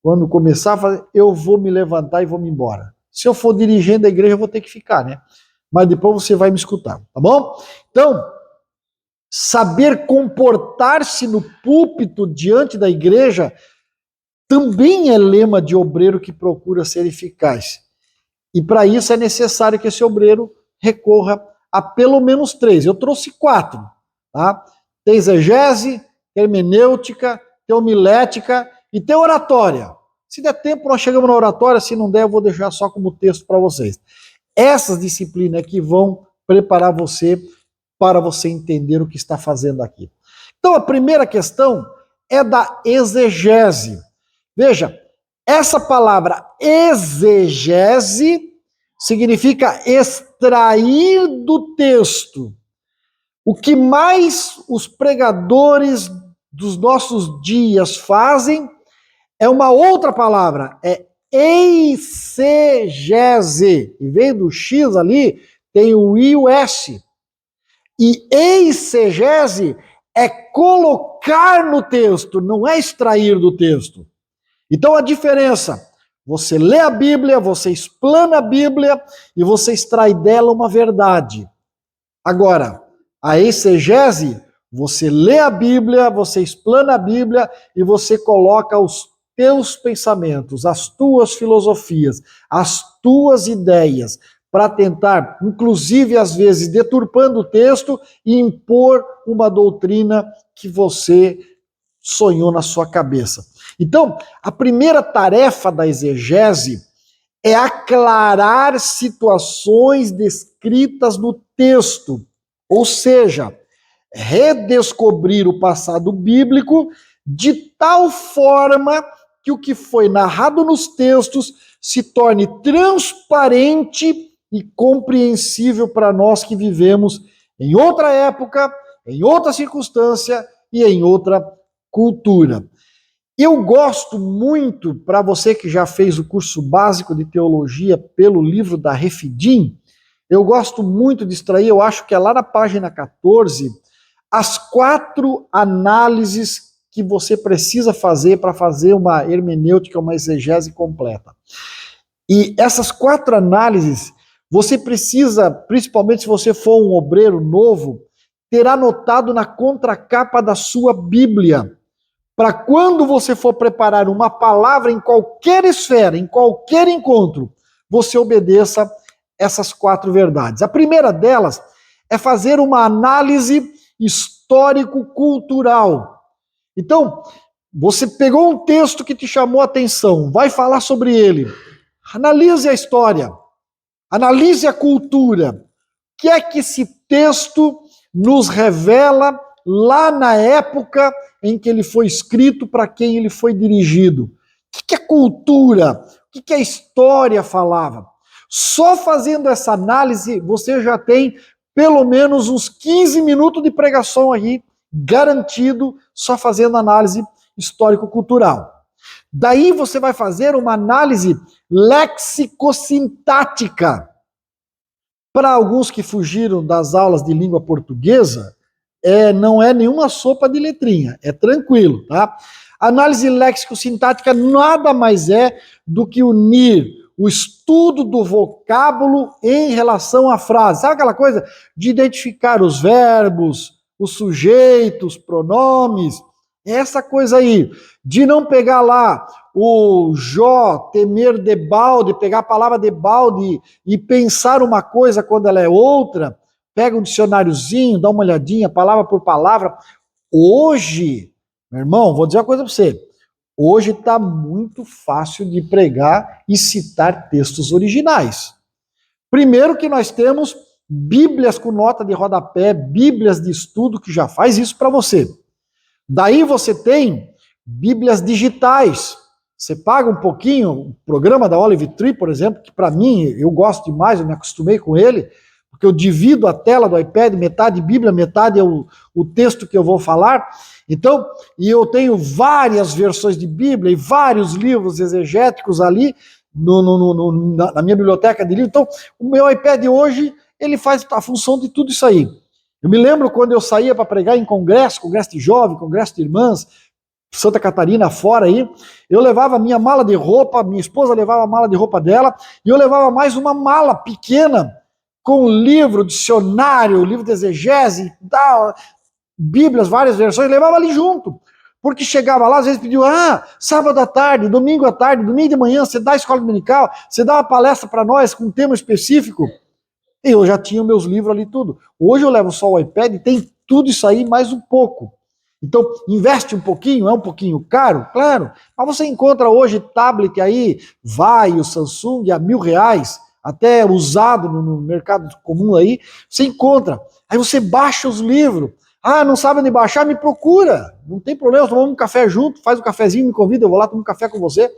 Quando começar a fazer, eu vou me levantar e vou me embora. Se eu for dirigente da igreja, eu vou ter que ficar, né? Mas depois você vai me escutar, tá bom? Então, saber comportar-se no púlpito diante da igreja também é lema de obreiro que procura ser eficaz. E para isso é necessário que esse obreiro recorra a pelo menos 3. Eu trouxe 4, tá? Tem exegese, hermenêutica, tem homilética e tem oratória. Se der tempo, nós chegamos na oratória. Se não der, eu vou deixar só como texto para vocês. Essas disciplinas que vão preparar você para você entender o que está fazendo aqui. Então, a primeira questão é da exegese. Veja, essa palavra exegese significa extrair do texto. O que mais os pregadores dos nossos dias fazem é uma outra palavra, é eisegese. Em vez do X ali, tem o I e o S. E eisegese é colocar no texto, não é extrair do texto. Então a diferença, você lê a Bíblia, você explana a Bíblia e você extrai dela uma verdade. Agora, a exegese, você lê a Bíblia, você explana a Bíblia e você coloca os teus pensamentos, as tuas filosofias, as tuas ideias, para tentar, inclusive às vezes deturpando o texto, e impor uma doutrina que você sonhou na sua cabeça. Então, a primeira tarefa da exegese é aclarar situações descritas no texto, ou seja, redescobrir o passado bíblico de tal forma que o que foi narrado nos textos se torne transparente e compreensível para nós que vivemos em outra época, em outra circunstância e em outra cultura. Eu gosto muito, para você que já fez o curso básico de teologia pelo livro da Refidim, eu gosto muito de extrair, eu acho que é lá na página 14, as 4 análises que você precisa fazer para fazer uma hermenêutica, uma exegese completa. E essas 4 análises, você precisa, principalmente se você for um obreiro novo, ter anotado na contracapa da sua Bíblia, para quando você for preparar uma palavra em qualquer esfera, em qualquer encontro, você obedeça essas 4 verdades. A primeira delas é fazer uma análise histórico-cultural. Então, você pegou um texto que te chamou a atenção, vai falar sobre ele. Analise a história, analise a cultura. O que é que esse texto nos revela lá na época em que ele foi escrito, para quem ele foi dirigido? O que a cultura, o que a história falava? Só fazendo essa análise, você já tem pelo menos uns 15 minutos de pregação aí, garantido, só fazendo análise histórico-cultural. Daí você vai fazer uma análise lexicosintática. Para alguns que fugiram das aulas de língua portuguesa, não é nenhuma sopa de letrinha, é tranquilo, tá? Análise lexicosintática nada mais é do que unir o estudo do vocábulo em relação à frase. Sabe aquela coisa de identificar os verbos, os sujeitos, pronomes? Essa coisa aí, de não pegar lá o Jó, temer debalde, pegar a palavra debalde e pensar uma coisa quando ela é outra, pega um dicionáriozinho, dá uma olhadinha, palavra por palavra. Hoje, meu irmão, vou dizer uma coisa para você, hoje está muito fácil de pregar e citar textos originais. Primeiro que nós temos Bíblias com nota de rodapé, Bíblias de estudo que já faz isso para você. Daí você tem Bíblias digitais. Você paga um pouquinho, o programa da Olive Tree, por exemplo, que para mim, eu gosto demais, eu me acostumei com ele, porque eu divido a tela do iPad, metade Bíblia, metade é o texto que eu vou falar. Então, e eu tenho várias versões de Bíblia e vários livros exegéticos ali na minha biblioteca de livros. Então, o meu iPad hoje, ele faz a função de tudo isso aí. Eu me lembro quando eu saía para pregar em congresso de jovem, congresso de irmãs, Santa Catarina fora aí, eu levava minha mala de roupa, minha esposa levava a mala de roupa dela, e eu levava mais uma mala pequena com livro, dicionário, livro de exegese, Bíblias, várias versões, levava ali junto. Porque chegava lá, às vezes pediu, sábado à tarde, domingo de manhã, você dá a escola dominical, você dá uma palestra para nós com um tema específico. E eu já tinha meus livros ali tudo. Hoje eu levo só o iPad e tem tudo isso aí mais um pouco. Então, investe um pouquinho, é um pouquinho caro, claro, mas você encontra hoje tablet aí, o Samsung a R$1.000, até usado no mercado comum aí, você encontra. Aí você baixa os livros. Não sabe onde baixar? Me procura. Não tem problema, tomamos um café junto, faz um cafezinho, me convida, eu vou lá tomar um café com você.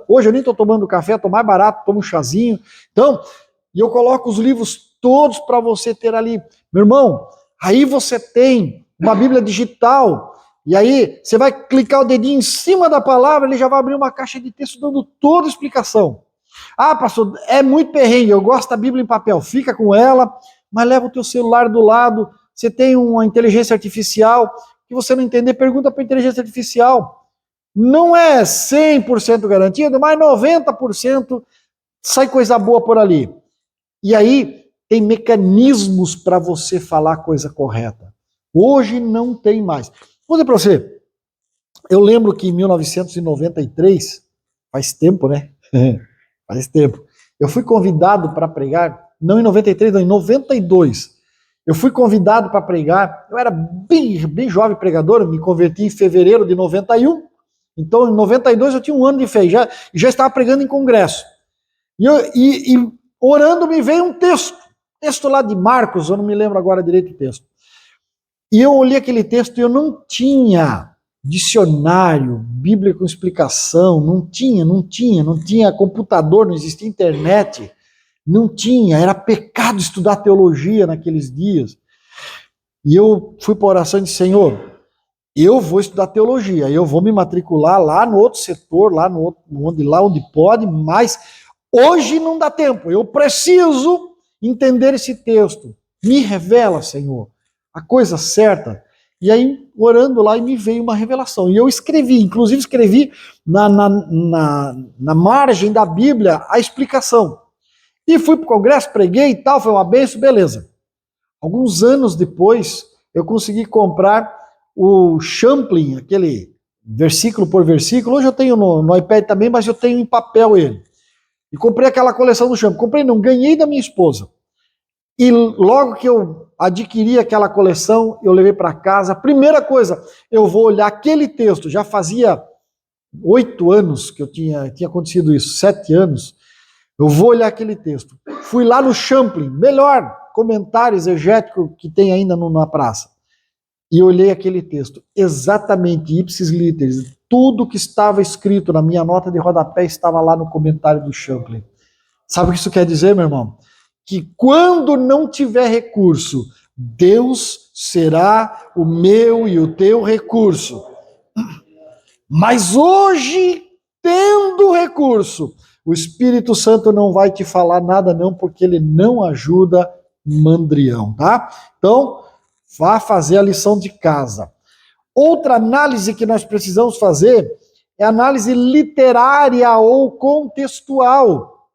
Hoje eu nem estou tomando café, estou mais barato, tomo um chazinho. Então, e eu coloco os livros todos para você ter ali. Meu irmão, aí você tem uma Bíblia digital, e aí você vai clicar o dedinho em cima da palavra, ele já vai abrir uma caixa de texto dando toda a explicação. Pastor, é muito perrengue, eu gosto da Bíblia em papel, fica com ela, mas leva o teu celular do lado, você tem uma inteligência artificial, que você não entender, pergunta para a inteligência artificial. Não é 100% garantido, mas 90% sai coisa boa por ali. E aí tem mecanismos para você falar a coisa correta. Hoje não tem mais. Vou dizer para você, eu lembro que em 1993, faz tempo, né? Faz tempo. Eu fui convidado para pregar, não em 93, não, em 92. Eu fui convidado para pregar, eu era bem jovem pregador, me converti em fevereiro de 91, então em 92 eu tinha um ano de fé, já estava pregando em congresso. E orando me veio um texto lá de Marcos, eu não me lembro agora direito o texto. E eu olhei aquele texto e eu não tinha dicionário, Bíblia com explicação, não tinha computador, não existia internet, não tinha, era pecado estudar teologia naqueles dias. E eu fui para a oração e disse, Senhor, eu vou estudar teologia, eu vou me matricular lá no outro setor, lá onde pode, mas hoje não dá tempo, eu preciso entender esse texto. Me revela, Senhor, a coisa certa. E aí, orando lá, e me veio uma revelação. E eu inclusive escrevi na margem da Bíblia a explicação. E fui para o congresso, preguei e tal, foi uma bênção, beleza. Alguns anos depois, eu consegui comprar o Champlin, aquele versículo por versículo. Hoje eu tenho no iPad também, mas eu tenho em papel ele. E comprei aquela coleção do Champlin. Comprei não, ganhei da minha esposa. E logo que eu adquiri aquela coleção, eu levei para casa. Primeira coisa, eu vou olhar aquele texto. Já fazia 8 anos que tinha acontecido isso, 7 anos. Eu vou olhar aquele texto. Fui lá no Champlin, melhor comentário exegético que tem ainda na praça. E olhei aquele texto, exatamente, ipsis literis. Tudo que estava escrito na minha nota de rodapé estava lá no comentário do Champlin. Sabe o que isso quer dizer, meu irmão? Que quando não tiver recurso, Deus será o meu e o teu recurso. Mas hoje, tendo recurso, o Espírito Santo não vai te falar nada não, porque ele não ajuda mandrião, tá? Então, vá fazer a lição de casa. Outra análise que nós precisamos fazer é análise literária ou contextual.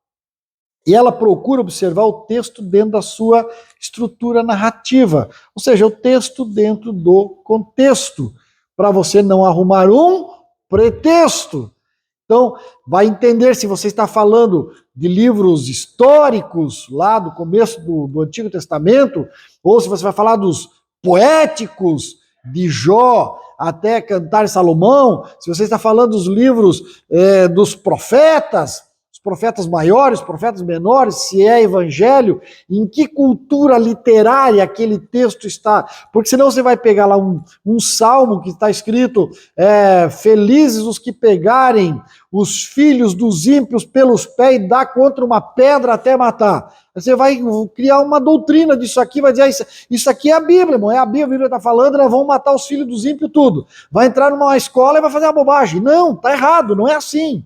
E ela procura observar o texto dentro da sua estrutura narrativa, ou seja, o texto dentro do contexto, para você não arrumar um pretexto. Então, vai entender se você está falando de livros históricos, lá do começo do Antigo Testamento, ou se você vai falar dos poéticos, de Jó até Cantar Salomão, se você está falando dos livros dos profetas, os profetas maiores, os profetas menores, se é evangelho, em que cultura literária aquele texto está, porque senão você vai pegar lá um salmo que está escrito, felizes os que pegarem os filhos dos ímpios pelos pés e dar contra uma pedra até matar. Você vai criar uma doutrina disso aqui, vai dizer, isso aqui é a Bíblia, irmão, é a Bíblia está falando, nós vamos matar os filhos dos ímpios tudo. Vai entrar numa escola e vai fazer uma bobagem. Não, está errado, não é assim.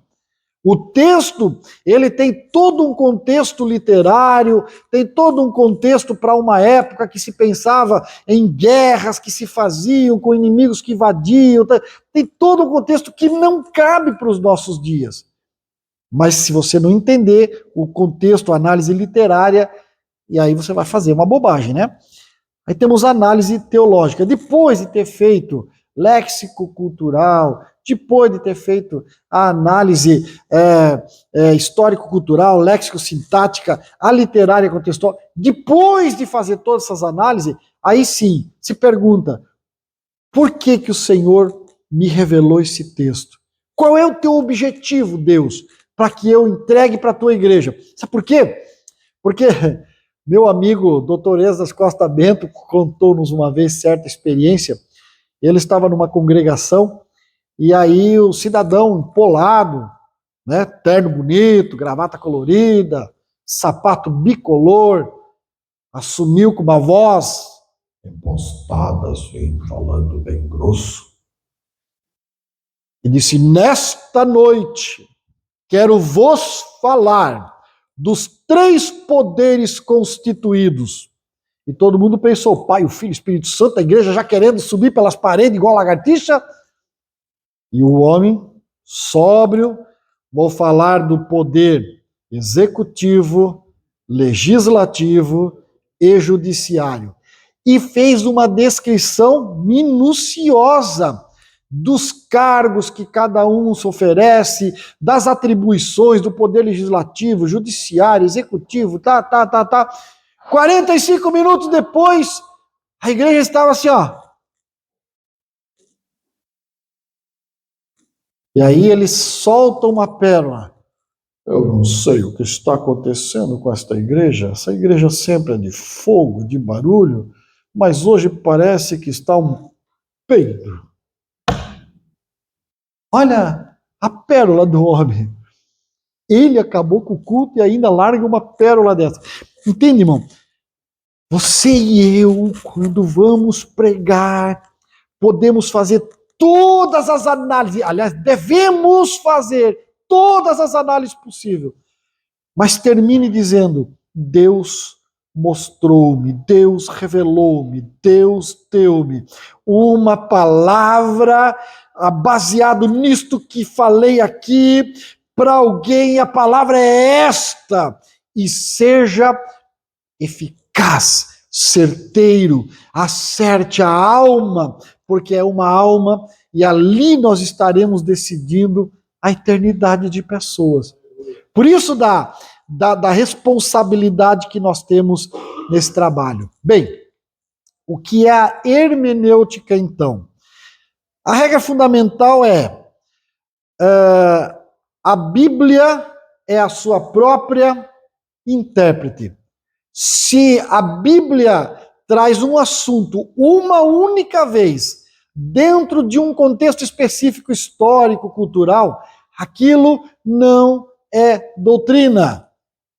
O texto, ele tem todo um contexto literário, tem todo um contexto para uma época que se pensava em guerras que se faziam com inimigos que invadiam, tem todo um contexto que não cabe para os nossos dias. Mas se você não entender o contexto, a análise literária, e aí você vai fazer uma bobagem, né? Aí temos a análise teológica. Depois de ter feito léxico-cultural, depois de ter feito a análise histórico-cultural, léxico-sintática, a literária contextual, depois de fazer todas essas análises, aí sim, se pergunta, por que que o Senhor me revelou esse texto? Qual é o teu objetivo, Deus, para que eu entregue para a tua igreja? Sabe por quê? Porque meu amigo Dr. Esdras Costa Bento contou-nos uma vez certa experiência. Ele estava numa congregação e aí o cidadão empolado, né, terno bonito, gravata colorida, sapato bicolor, assumiu com uma voz impostada, assim, falando bem grosso, e disse, nesta noite quero vos falar dos 3 poderes constituídos. E todo mundo pensou, Pai, o Filho, o Espírito Santo, a igreja já querendo subir pelas paredes igual lagartixa. E o homem, sóbrio, vou falar do poder executivo, legislativo e judiciário. E fez uma descrição minuciosa dos cargos que cada um se oferece, das atribuições do poder legislativo, judiciário, executivo, 45 minutos depois, a igreja estava assim, ó. E aí eles soltam uma pérola. Eu não sei o que está acontecendo com esta igreja. Essa igreja sempre é de fogo, de barulho, mas hoje parece que está um peido. Olha a pérola do homem. Ele acabou com o culto e ainda larga uma pérola dessa. Entende, irmão? Você e eu, quando vamos pregar, podemos fazer todas as análises, aliás, devemos fazer todas as análises possíveis, mas termine dizendo, Deus mostrou-me, Deus revelou-me, Deus deu-me uma palavra baseado nisto que falei aqui, para alguém a palavra é esta, e seja eficaz, certeiro, acerte a alma, porque é uma alma, e ali nós estaremos decidindo a eternidade de pessoas. Por isso da responsabilidade que nós temos nesse trabalho. Bem, o que é a hermenêutica, então? A regra fundamental é a Bíblia é a sua própria intérprete. Se a Bíblia traz um assunto uma única vez, dentro de um contexto específico histórico, cultural, aquilo não é doutrina.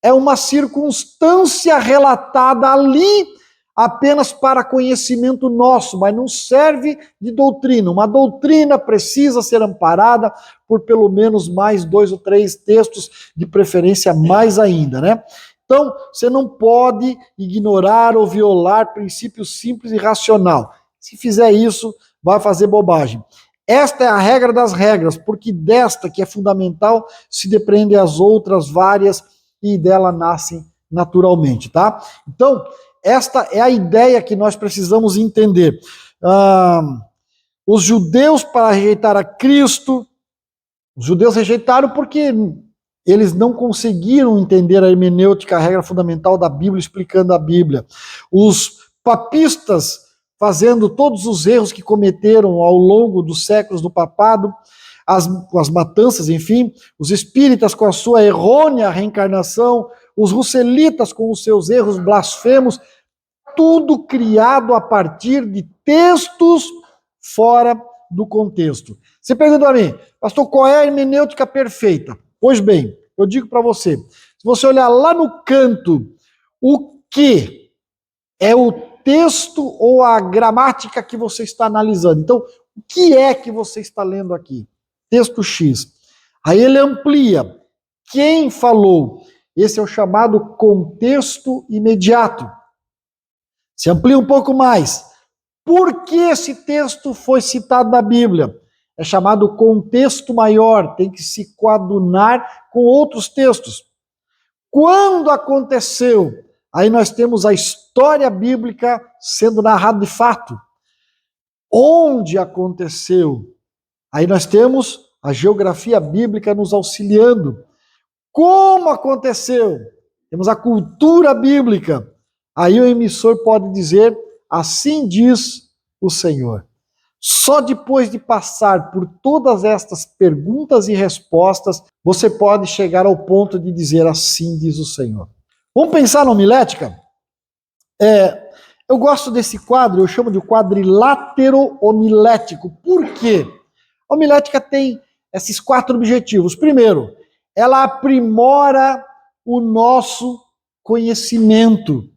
É uma circunstância relatada ali apenas para conhecimento nosso, mas não serve de doutrina. Uma doutrina precisa ser amparada por pelo menos mais 2 ou 3 textos, de preferência mais ainda, né? Então, você não pode ignorar ou violar princípios simples e racional. Se fizer isso, vai fazer bobagem. Esta é a regra das regras, porque desta, que é fundamental, se depreendem as outras várias e dela nascem naturalmente, tá? Então, esta é a ideia que nós precisamos entender. Os judeus, para rejeitar a Cristo, os judeus rejeitaram porque eles não conseguiram entender a hermenêutica, a regra fundamental da Bíblia, explicando a Bíblia. Os papistas, fazendo todos os erros que cometeram ao longo dos séculos do papado, as matanças, enfim, os espíritas com a sua errônea reencarnação, os russelitas com os seus erros blasfemos, tudo criado a partir de textos fora do contexto. Você pergunta a mim, pastor, qual é a hermenêutica perfeita? Pois bem, eu digo para você, se você olhar lá no canto, o que é o texto ou a gramática que você está analisando? Então, o que é que você está lendo aqui? Texto X. Aí ele amplia. Quem falou? Esse é o chamado contexto imediato. Se amplia um pouco mais. Por que esse texto foi citado na Bíblia? É chamado contexto maior, tem que se coadunar com outros textos. Quando aconteceu? Aí nós temos a história bíblica sendo narrada de fato. Onde aconteceu? Aí nós temos a geografia bíblica nos auxiliando. Como aconteceu? Temos a cultura bíblica. Aí o emissor pode dizer, assim diz o Senhor. Só depois de passar por todas estas perguntas e respostas, você pode chegar ao ponto de dizer, assim diz o Senhor. Vamos pensar na homilética? Eu gosto desse quadro, eu chamo de quadrilátero homilético. Por quê? A homilética tem esses 4 objetivos. Primeiro, ela aprimora o nosso conhecimento.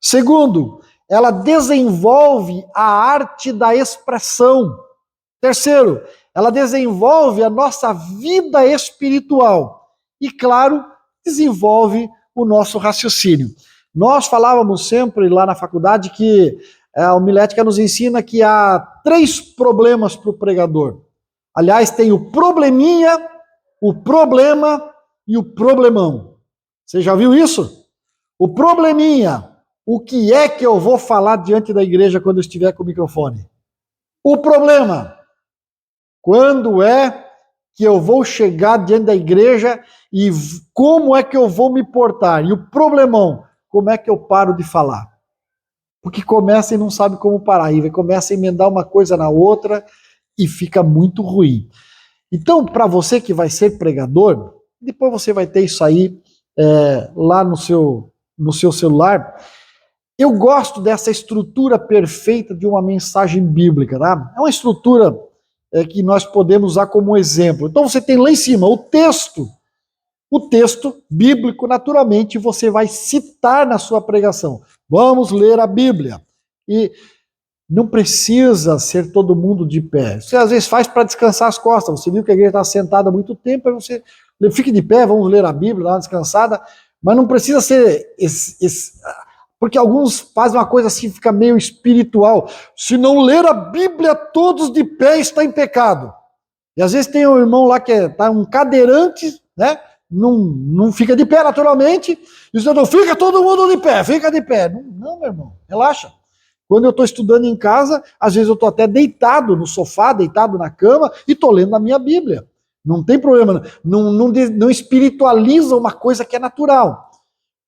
Segundo, ela desenvolve a arte da expressão. Terceiro, ela desenvolve a nossa vida espiritual. E, claro, desenvolve o nosso raciocínio. Nós falávamos sempre lá na faculdade que a homilética nos ensina que há 3 problemas para o pregador. Aliás, tem o probleminha, o problema e o problemão. Você já viu isso? O probleminha, o que é que eu vou falar diante da igreja quando eu estiver com o microfone? O problema, quando é que eu vou chegar diante da igreja e como é que eu vou me portar? E o problemão, como é que eu paro de falar? Porque começa e não sabe como parar, e começa a emendar uma coisa na outra e fica muito ruim. Então, para você que vai ser pregador, depois você vai ter isso aí lá no seu celular. Eu gosto dessa estrutura perfeita de uma mensagem bíblica, tá? É uma estrutura que nós podemos usar como exemplo. Então você tem lá em cima o texto bíblico, naturalmente você vai citar na sua pregação. Vamos ler a Bíblia. E não precisa ser todo mundo de pé. Você às vezes faz para descansar as costas. Você viu que a igreja está sentada há muito tempo, aí você fique de pé, vamos ler a Bíblia, dá uma descansada, mas não precisa ser porque alguns fazem uma coisa assim, fica meio espiritual. Se não ler a Bíblia todos de pé, está em pecado. E às vezes tem um irmão lá que está um cadeirante, né? Não fica de pé naturalmente, e você não fica todo mundo de pé, fica de pé. Não, meu irmão, relaxa. Quando eu estou estudando em casa, às vezes eu estou até deitado no sofá, deitado na cama, e estou lendo a minha Bíblia. Não tem problema, não espiritualiza uma coisa que é natural.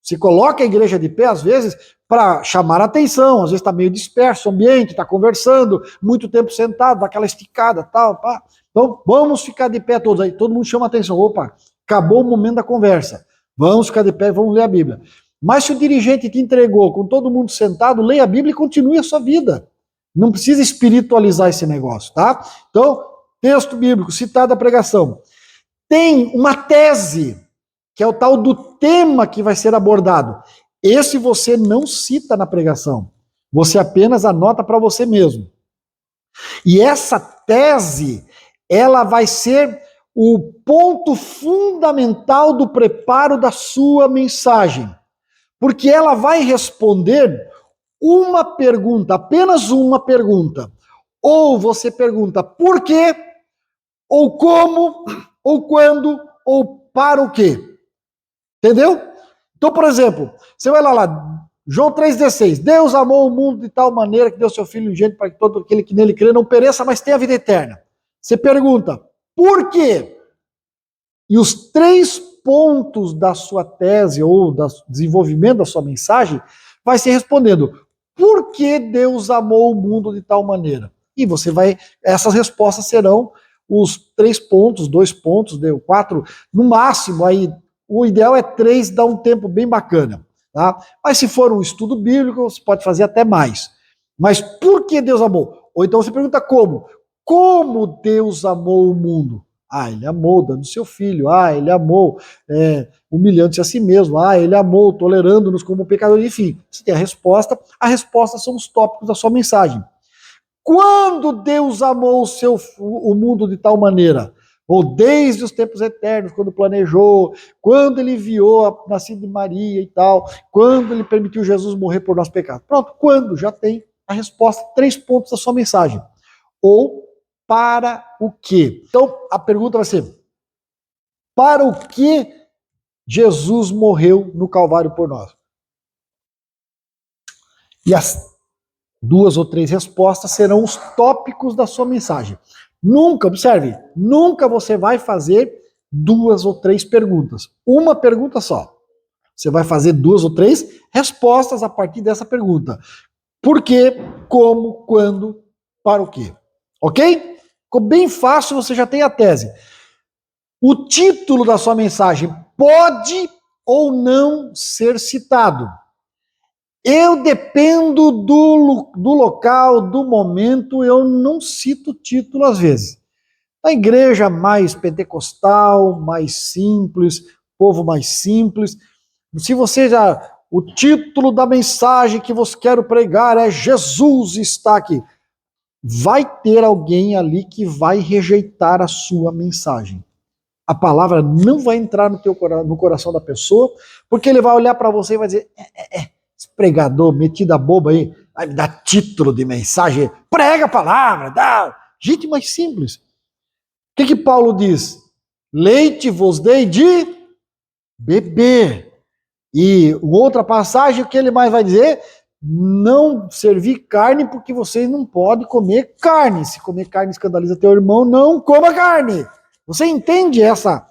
Se coloca a igreja de pé, às vezes, para chamar a atenção, às vezes está meio disperso o ambiente, está conversando, muito tempo sentado, dá aquela esticada, tal, pá. Então, vamos ficar de pé todos aí, todo mundo chama a atenção, opa, acabou o momento da conversa. Vamos ficar de pé, vamos ler a Bíblia. Mas se o dirigente te entregou com todo mundo sentado, leia a Bíblia e continue a sua vida. Não precisa espiritualizar esse negócio, tá? Então, texto bíblico, citado a pregação. Tem uma tese, que é o tal do tema que vai ser abordado. Esse você não cita na pregação. Você apenas anota para você mesmo. E essa tese, ela vai ser o ponto fundamental do preparo da sua mensagem. Porque ela vai responder uma pergunta, apenas uma pergunta. Ou você pergunta por quê, ou como, ou quando, ou para o quê. Entendeu? Então, por exemplo, você vai lá, João 3,16. Deus amou o mundo de tal maneira que deu seu Filho unigênito para que todo aquele que nele crê não pereça, mas tenha a vida eterna. Você pergunta, por quê? E os 3 pontos da sua tese ou do desenvolvimento da sua mensagem vai ser respondendo, por que Deus amou o mundo de tal maneira? E você vai, essas respostas serão os 3 pontos, 2 pontos, 4, no máximo, aí o ideal é 3, dá um tempo bem bacana. Tá? Mas se for um estudo bíblico, você pode fazer até mais. Mas por que Deus amou? Ou então você pergunta como? Como Deus amou o mundo? Ah, ele amou dando seu filho. Ah, ele amou humilhando-se a si mesmo. Ah, ele amou tolerando-nos como pecadores. Enfim, você tem a resposta. A resposta são os tópicos da sua mensagem. Quando Deus amou o mundo de tal maneira? Ou desde os tempos eternos, quando planejou, quando ele enviou a nascida de Maria e tal, quando ele permitiu Jesus morrer por nosso pecado. Pronto, quando? Já tem a resposta, 3 pontos da sua mensagem. Ou para o quê? Então, a pergunta vai ser, para o que Jesus morreu no Calvário por nós? E as 2 ou 3 respostas serão os tópicos da sua mensagem. Nunca, observe, nunca você vai fazer 2 ou 3 perguntas. Uma pergunta só. Você vai fazer 2 ou 3 respostas a partir dessa pergunta. Por quê, como, quando, para o quê? Ok? Ficou bem fácil, você já tem a tese. O título da sua mensagem pode ou não ser citado. Eu dependo do local, do momento, eu não cito título às vezes. A igreja mais pentecostal, mais simples, povo mais simples. Se você já... O título da mensagem que você quer pregar é Jesus está aqui. Vai ter alguém ali que vai rejeitar a sua mensagem. A palavra não vai entrar no coração da pessoa, porque ele vai olhar para você e vai dizer... Esse pregador metido a boba aí, vai me dar título de mensagem, prega a palavra, dá. Gente mais simples. O que Paulo diz? Leite vos dei de beber. E outra passagem, o que ele mais vai dizer? Não servir carne porque vocês não podem comer carne. Se comer carne escandaliza teu irmão, não coma carne. Você entende essa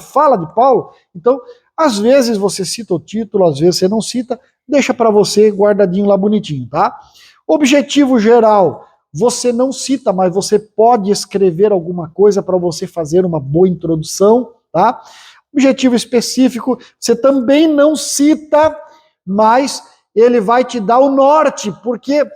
fala de Paulo? Então, às vezes você cita o título, às vezes você não cita, deixa para você guardadinho lá bonitinho, tá? Objetivo geral, você não cita, mas você pode escrever alguma coisa para você fazer uma boa introdução, tá? Objetivo específico, você também não cita, mas ele vai te dar o norte, porque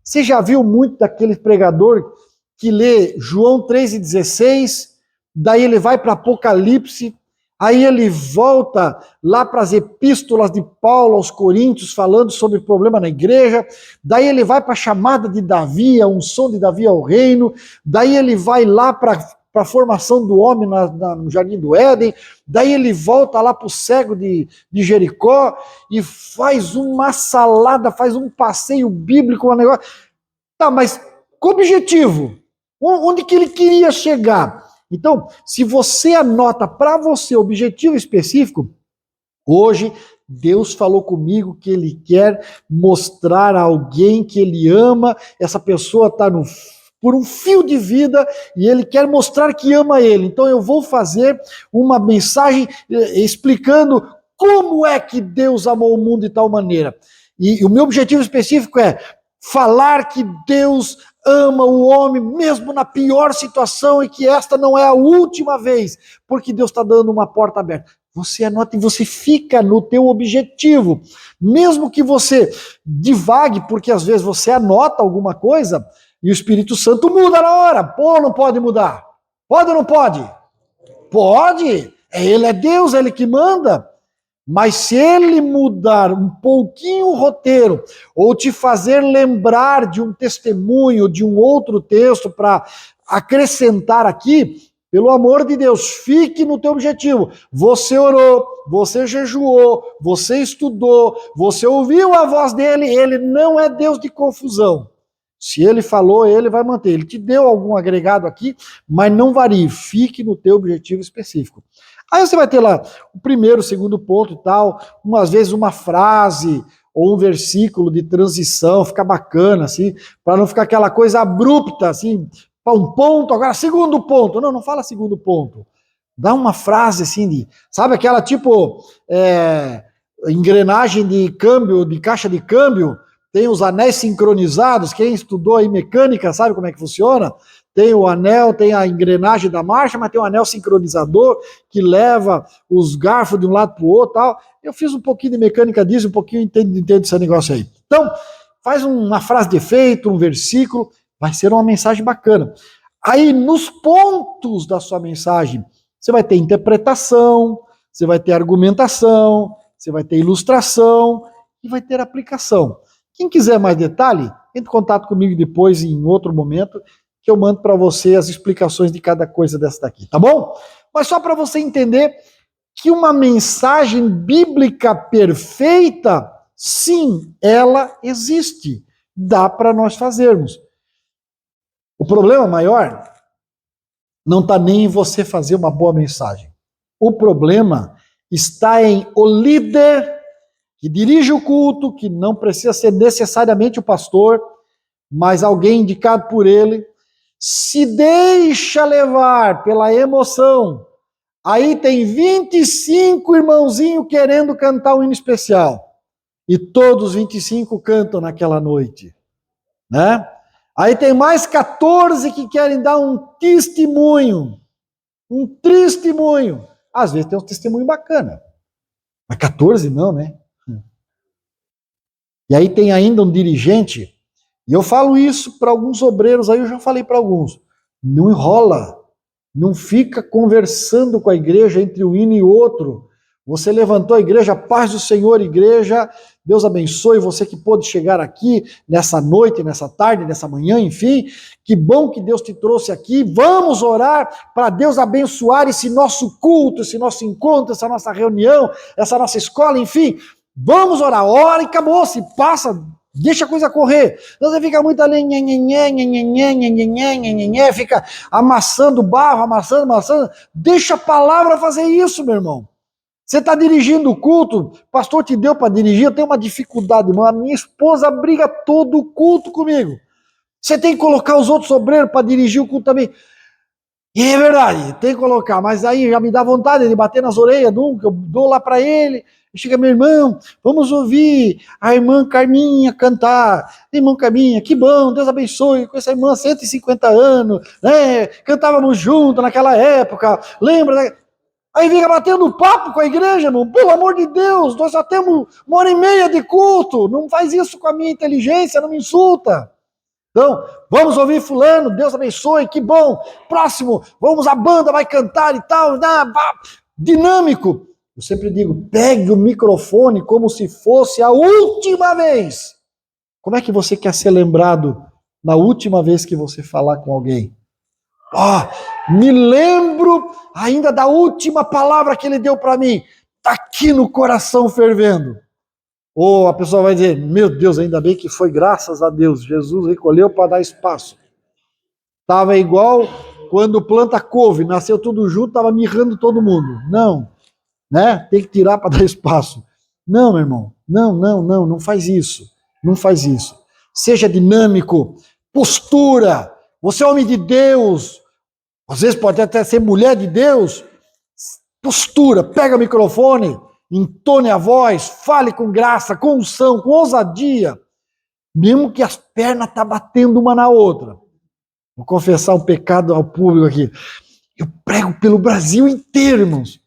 você já viu muito daquele pregador que lê João 3,16, daí ele vai para Apocalipse, aí ele volta lá para as epístolas de Paulo aos Coríntios, falando sobre problema na igreja, daí ele vai para a chamada de Davi, a unção de Davi ao reino, daí ele vai lá para a formação do homem no Jardim do Éden, daí ele volta lá para o cego de Jericó e faz uma salada, faz um passeio bíblico, um negócio. Tá, mas com objetivo? Onde que ele queria chegar? Então, se você anota para você objetivo específico, hoje Deus falou comigo que Ele quer mostrar a alguém que Ele ama, essa pessoa está por um fio de vida e Ele quer mostrar que ama Ele. Então eu vou fazer uma mensagem explicando como é que Deus amou o mundo de tal maneira. E o meu objetivo específico é falar que Deus ama o homem, mesmo na pior situação, e que esta não é a última vez, porque Deus está dando uma porta aberta. Você anota e você fica no teu objetivo. Mesmo que você divague, porque às vezes você anota alguma coisa e o Espírito Santo muda na hora. Pô, não pode mudar? Pode ou não pode? Pode. Ele é Deus, é Ele que manda. Mas se Ele mudar um pouquinho o roteiro, ou te fazer lembrar de um testemunho, de um outro texto para acrescentar aqui, pelo amor de Deus, fique no teu objetivo. Você orou, você jejuou, você estudou, você ouviu a voz dele, ele não é Deus de confusão. Se ele falou, ele vai manter. Ele te deu algum agregado aqui, mas não varie, fique no teu objetivo específico. Aí você vai ter lá o primeiro, o segundo ponto e tal, umas vezes uma frase ou um versículo de transição, fica bacana, assim, para não ficar aquela coisa abrupta, assim, para um ponto, agora segundo ponto. Não fala segundo ponto. Dá uma frase assim, sabe aquela tipo engrenagem de câmbio, de caixa de câmbio, tem os anéis sincronizados, quem estudou aí mecânica sabe como é que funciona? Tem o anel, tem a engrenagem da marcha, mas tem o anel sincronizador que leva os garfos de um lado para o outro, tal. Eu fiz um pouquinho de mecânica disso, um pouquinho entendo esse negócio aí. Então, faz uma frase de efeito, um versículo, vai ser uma mensagem bacana. Aí, nos pontos da sua mensagem, você vai ter interpretação, você vai ter argumentação, você vai ter ilustração e vai ter aplicação. Quem quiser mais detalhe, entre em contato comigo depois, em outro momento, que eu mando para você as explicações de cada coisa dessa daqui, tá bom? Mas só para você entender que uma mensagem bíblica perfeita, sim, ela existe. Dá para nós fazermos. O problema maior não está nem em você fazer uma boa mensagem. O problema está em o líder que dirige o culto, que não precisa ser necessariamente o pastor, mas alguém indicado por ele, se deixa levar pela emoção. Aí tem 25 irmãozinhos querendo cantar um hino especial. E todos os 25 cantam naquela noite, né? Aí tem mais 14 que querem dar um testemunho. Um testemunho. Às vezes tem um testemunho bacana. Mas 14 não, né? E aí tem ainda um dirigente, e eu falo isso para alguns obreiros, aí eu já falei para alguns, não enrola, não fica conversando com a igreja entre um hino e outro. Você levantou a igreja, paz do Senhor, igreja, Deus abençoe você que pôde chegar aqui nessa noite, nessa tarde, nessa manhã, enfim, que bom que Deus te trouxe aqui, vamos orar para Deus abençoar esse nosso culto, esse nosso encontro, essa nossa reunião, essa nossa escola, enfim, vamos orar, ora e acabou, se passa, deixa a coisa correr. Então você fica muito ali, fica amassando barro, amassando, deixa a palavra fazer isso, meu irmão. Você está dirigindo o culto, o pastor te deu para dirigir, eu tenho uma dificuldade, irmão. A minha esposa briga todo o culto comigo. Você tem que colocar os outros obreiros para dirigir o culto também. E é verdade, tem que colocar, mas aí já me dá vontade de bater nas orelhas de um, que eu dou lá para ele. Chega, meu irmão, vamos ouvir a irmã Carminha cantar. Irmã Carminha, que bom, Deus abençoe, com essa irmã 150 anos, né? Cantávamos junto naquela época, lembra? Aí fica batendo papo com a igreja, irmão. Pelo amor de Deus, nós só temos 1h30 de culto. Não faz isso com a minha inteligência, não me insulta. Então, vamos ouvir fulano, Deus abençoe, que bom. Próximo, vamos, a banda vai cantar e tal. Dinâmico. Eu sempre digo, pegue o microfone como se fosse a última vez. Como é que você quer ser lembrado na última vez que você falar com alguém? Me lembro ainda da última palavra que ele deu para mim. Está aqui no coração fervendo. Ou a pessoa vai dizer, meu Deus, ainda bem que foi graças a Deus. Jesus recolheu para dar espaço. Estava igual quando planta couve, nasceu tudo junto, estava mirrando todo mundo. Não, né? Tem que tirar para dar espaço. Não, meu irmão, não faz isso. Não faz isso. Seja dinâmico, postura. Você é homem de Deus, às vezes pode até ser mulher de Deus. Postura, pega o microfone, entone a voz, fale com graça, com unção, com ousadia. mesmo que as pernas tá batendo uma na outra. Vou confessar um pecado ao público aqui. Eu prego pelo Brasil inteiro, irmãos.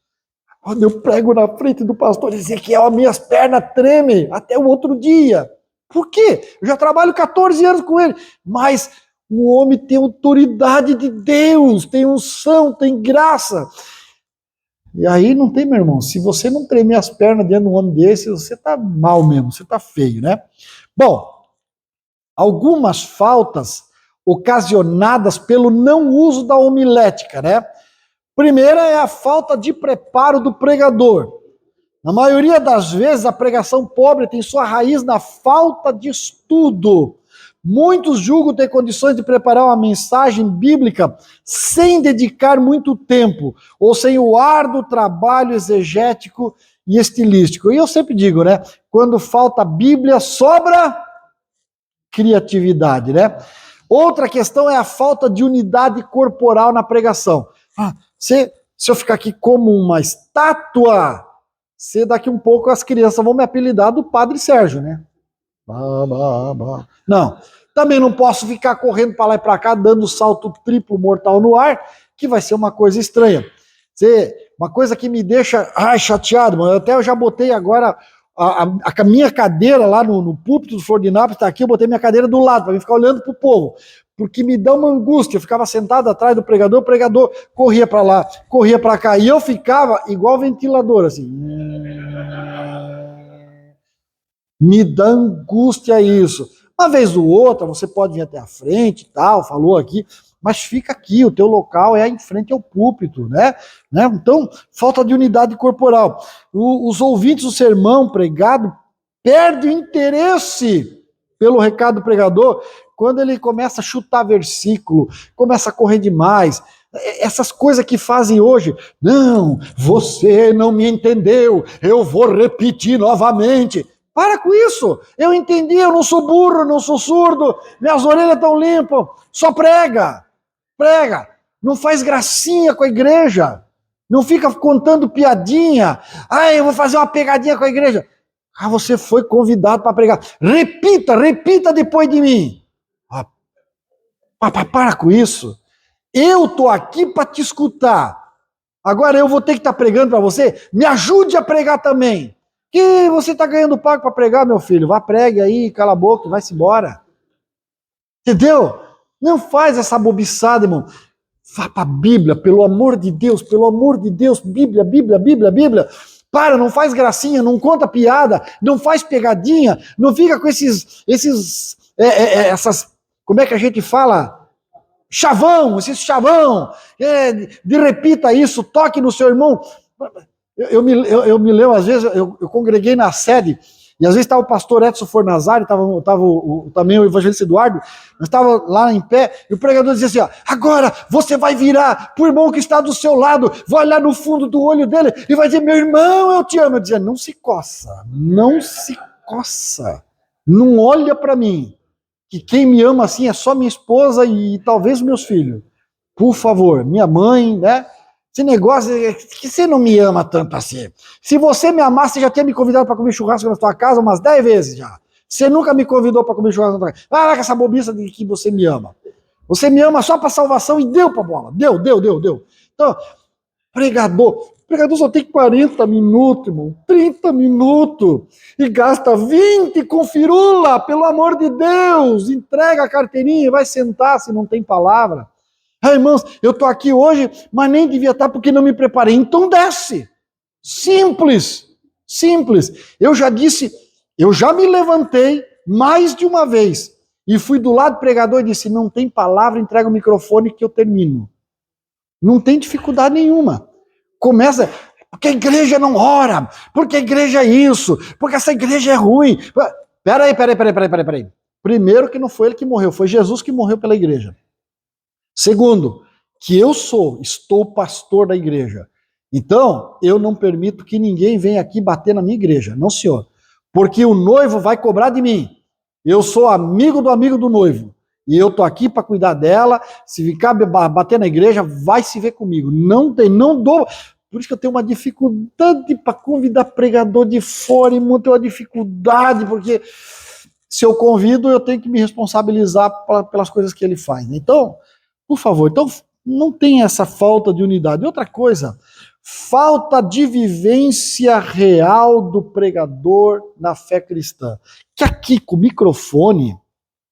Quando eu prego na frente do pastor Ezequiel, as minhas pernas tremem até o outro dia. Por quê? Eu já trabalho 14 anos com ele, mas o homem tem autoridade de Deus, tem unção, tem graça. E aí não tem, meu irmão, se você não tremer as pernas diante de um homem desse, você tá mal mesmo, você tá feio, né? Bom, algumas faltas ocasionadas pelo não uso da homilética, né? Primeira é a falta de preparo do pregador. Na maioria das vezes, a pregação pobre tem sua raiz na falta de estudo. Muitos julgam ter condições de preparar uma mensagem bíblica sem dedicar muito tempo, ou sem o árduo trabalho exegético e estilístico. E eu sempre digo, né? Quando falta Bíblia, sobra criatividade, né? Outra questão é a falta de unidade corporal na pregação. Se eu ficar aqui como uma estátua, daqui um pouco as crianças vão me apelidar do Padre Sérgio, né? Não, também não posso ficar correndo para lá e para cá, dando salto triplo mortal no ar, que vai ser uma coisa estranha. Uma coisa que me deixa chateado, mas eu já botei agora a minha cadeira lá no púlpito do Flor de Nápoles, está aqui, eu botei minha cadeira do lado, para ficar olhando para o povo, porque me dá uma angústia. Eu ficava sentado atrás do pregador, o pregador corria para lá, corria para cá, e eu ficava igual ventilador, assim. Me dá angústia isso. Uma vez ou outra, você pode vir até a frente e tal, falou aqui, mas fica aqui, o teu local é em frente ao púlpito, né? Então, falta de unidade corporal. Os ouvintes do sermão pregado perdem o interesse pelo recado do pregador quando ele começa a chutar versículo, começa a correr demais. Essas coisas que fazem hoje, não, você não me entendeu, eu vou repetir novamente. Para com isso, eu entendi, eu não sou burro, não sou surdo, minhas orelhas estão limpas, só prega, não faz gracinha com a igreja, não fica contando piadinha, eu vou fazer uma pegadinha com a igreja. Você foi convidado para pregar, repita depois de mim. Para com isso, eu estou aqui para te escutar, agora eu vou ter que estar pregando para você, me ajude a pregar também. Que você está ganhando pago para pregar, meu filho, vá pregue aí, cala a boca, vai-se embora. Entendeu? Não faz essa bobiçada, irmão. Vá para a Bíblia, pelo amor de Deus, Bíblia. Para, não faz gracinha, não conta piada, não faz pegadinha, não fica com essas, como é que a gente fala? Chavão, de repita isso, toque no seu irmão. Eu me lembro, às vezes, eu congreguei na sede, e às vezes estava o pastor Edson Fornazari, estava também o evangelista Eduardo, nós estávamos lá em pé, e o pregador dizia assim, agora você vai virar para o irmão que está do seu lado, vai olhar no fundo do olho dele, e vai dizer, meu irmão, eu te amo. Eu dizia, não se coça, não olha para mim, que quem me ama assim é só minha esposa e talvez meus filhos. Por favor, minha mãe, né? Esse negócio que você não me ama tanto assim. Se você me amasse, você já tinha me convidado para comer churrasco na sua casa umas 10 vezes já. Você nunca me convidou para comer churrasco na sua casa. Vai lá com essa bobiça de que você me ama. Você me ama só para salvação e deu para bola. Deu. Então, pregador só tem 40 minutos, irmão. 30 minutos. E gasta 20 com firula, pelo amor de Deus. Entrega a carteirinha e vai sentar se não tem palavra. Irmãos, eu estou aqui hoje, mas nem devia estar porque não me preparei. Então desce. Simples. Eu já disse, eu já me levantei mais de uma vez e fui do lado do pregador e disse, não tem palavra, entrega o microfone que eu termino. Não tem dificuldade nenhuma. Começa, porque a igreja não ora, porque a igreja é isso, porque essa igreja é ruim. Peraí. Primeiro que não foi ele que morreu, foi Jesus que morreu pela igreja. Segundo, que estou pastor da igreja. Então, eu não permito que ninguém venha aqui bater na minha igreja. Não, senhor. Porque o noivo vai cobrar de mim. Eu sou amigo do noivo. E eu estou aqui para cuidar dela. Se ficar bater na igreja, vai se ver comigo. Não dou. Por isso que eu tenho uma dificuldade para convidar pregador de fora, irmão. Tenho uma dificuldade, porque se eu convido, eu tenho que me responsabilizar pelas coisas que ele faz, né? Então, por favor, então não tem essa falta de unidade. Outra coisa, falta de vivência real do pregador na fé cristã. Que aqui com o microfone,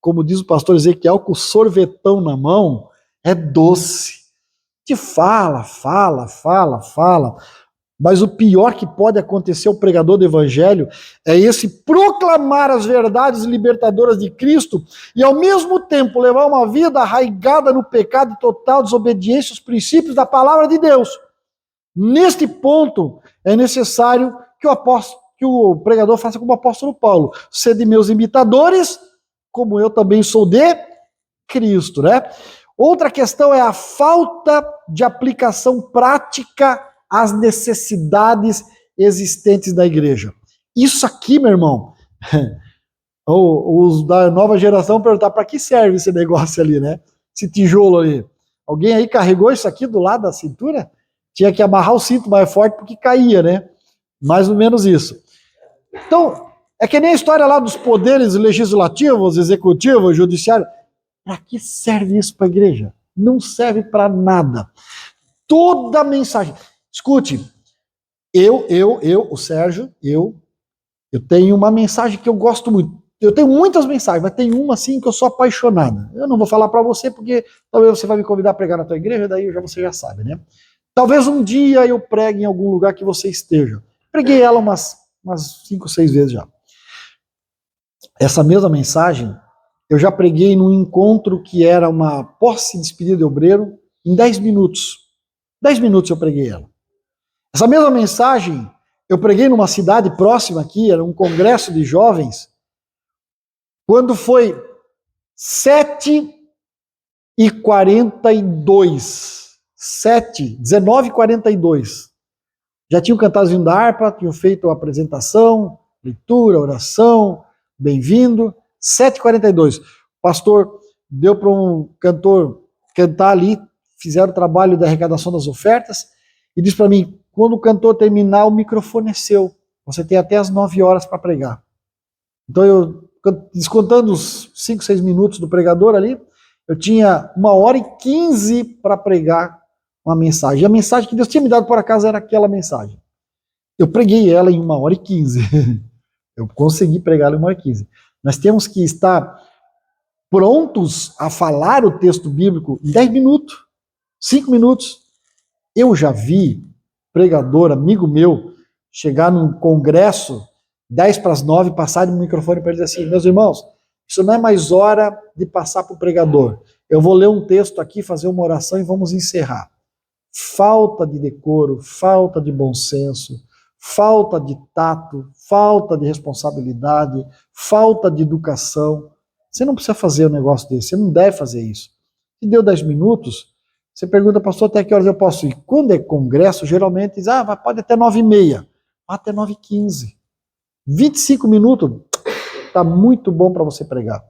como diz o pastor Ezequiel, com o sorvetão na mão, é doce. Te fala, mas o pior que pode acontecer ao pregador do evangelho é esse proclamar as verdades libertadoras de Cristo e ao mesmo tempo levar uma vida arraigada no pecado e total desobediência aos princípios da palavra de Deus. Neste ponto é necessário que o pregador faça como o apóstolo Paulo: sede meus imitadores, como eu também sou de Cristo, né? Outra questão é a falta de aplicação prática às necessidades existentes da igreja. Isso aqui, meu irmão, os da nova geração perguntar para que serve esse negócio ali, né? Esse tijolo ali. Alguém aí carregou isso aqui do lado da cintura? Tinha que amarrar o cinto mais forte porque caía, né? Mais ou menos isso. Então, é que nem a história lá dos poderes legislativos, executivos, judiciários. Para que serve isso para a igreja? Não serve para nada. Toda mensagem. Escute, o Sérgio, eu tenho uma mensagem que eu gosto muito. Eu tenho muitas mensagens, mas tem uma assim que eu sou apaixonada. Eu não vou falar para você porque talvez você vai me convidar a pregar na tua igreja, daí você já sabe, né? Talvez um dia eu pregue em algum lugar que você esteja. Preguei ela umas 5, 6 vezes já. Essa mesma mensagem eu já preguei num encontro que era uma posse de despedida de obreiro em 10 minutos. 10 minutos eu preguei ela. Essa mesma mensagem eu preguei numa cidade próxima aqui, era um congresso de jovens, quando foi 7h42. 19h42. Já tinham cantado vindo da harpa, tinham feito a apresentação, leitura, oração, bem-vindo. 7h42. O pastor deu para um cantor cantar ali, fizeram o trabalho da arrecadação das ofertas, e disse para mim: quando o cantor terminar, o microfone é seu. Você tem até as 9 horas para pregar. Então, eu, descontando os 5, 6 minutos do pregador ali, eu tinha 1h15 para pregar uma mensagem. E a mensagem que Deus tinha me dado por acaso era aquela mensagem. Eu preguei ela em 1h15. Eu consegui pregar ela em 1h15. Nós temos que estar prontos a falar o texto bíblico em 10 minutos, 5 minutos. Eu já vi pregador, amigo meu, chegar num congresso 8:50, passar no microfone para ele dizer assim: meus irmãos, isso não é mais hora de passar para o pregador. Eu vou ler um texto aqui, fazer uma oração e vamos encerrar. Falta de decoro, falta de bom senso, falta de tato, falta de responsabilidade, falta de educação. Você não precisa fazer um negócio desse, você não deve fazer isso. Se deu 10 minutos, você pergunta, pastor, até que horas eu posso ir? Quando é congresso, geralmente diz, pode até 9h30, até 9h15. 25 minutos, está muito bom para você pregar.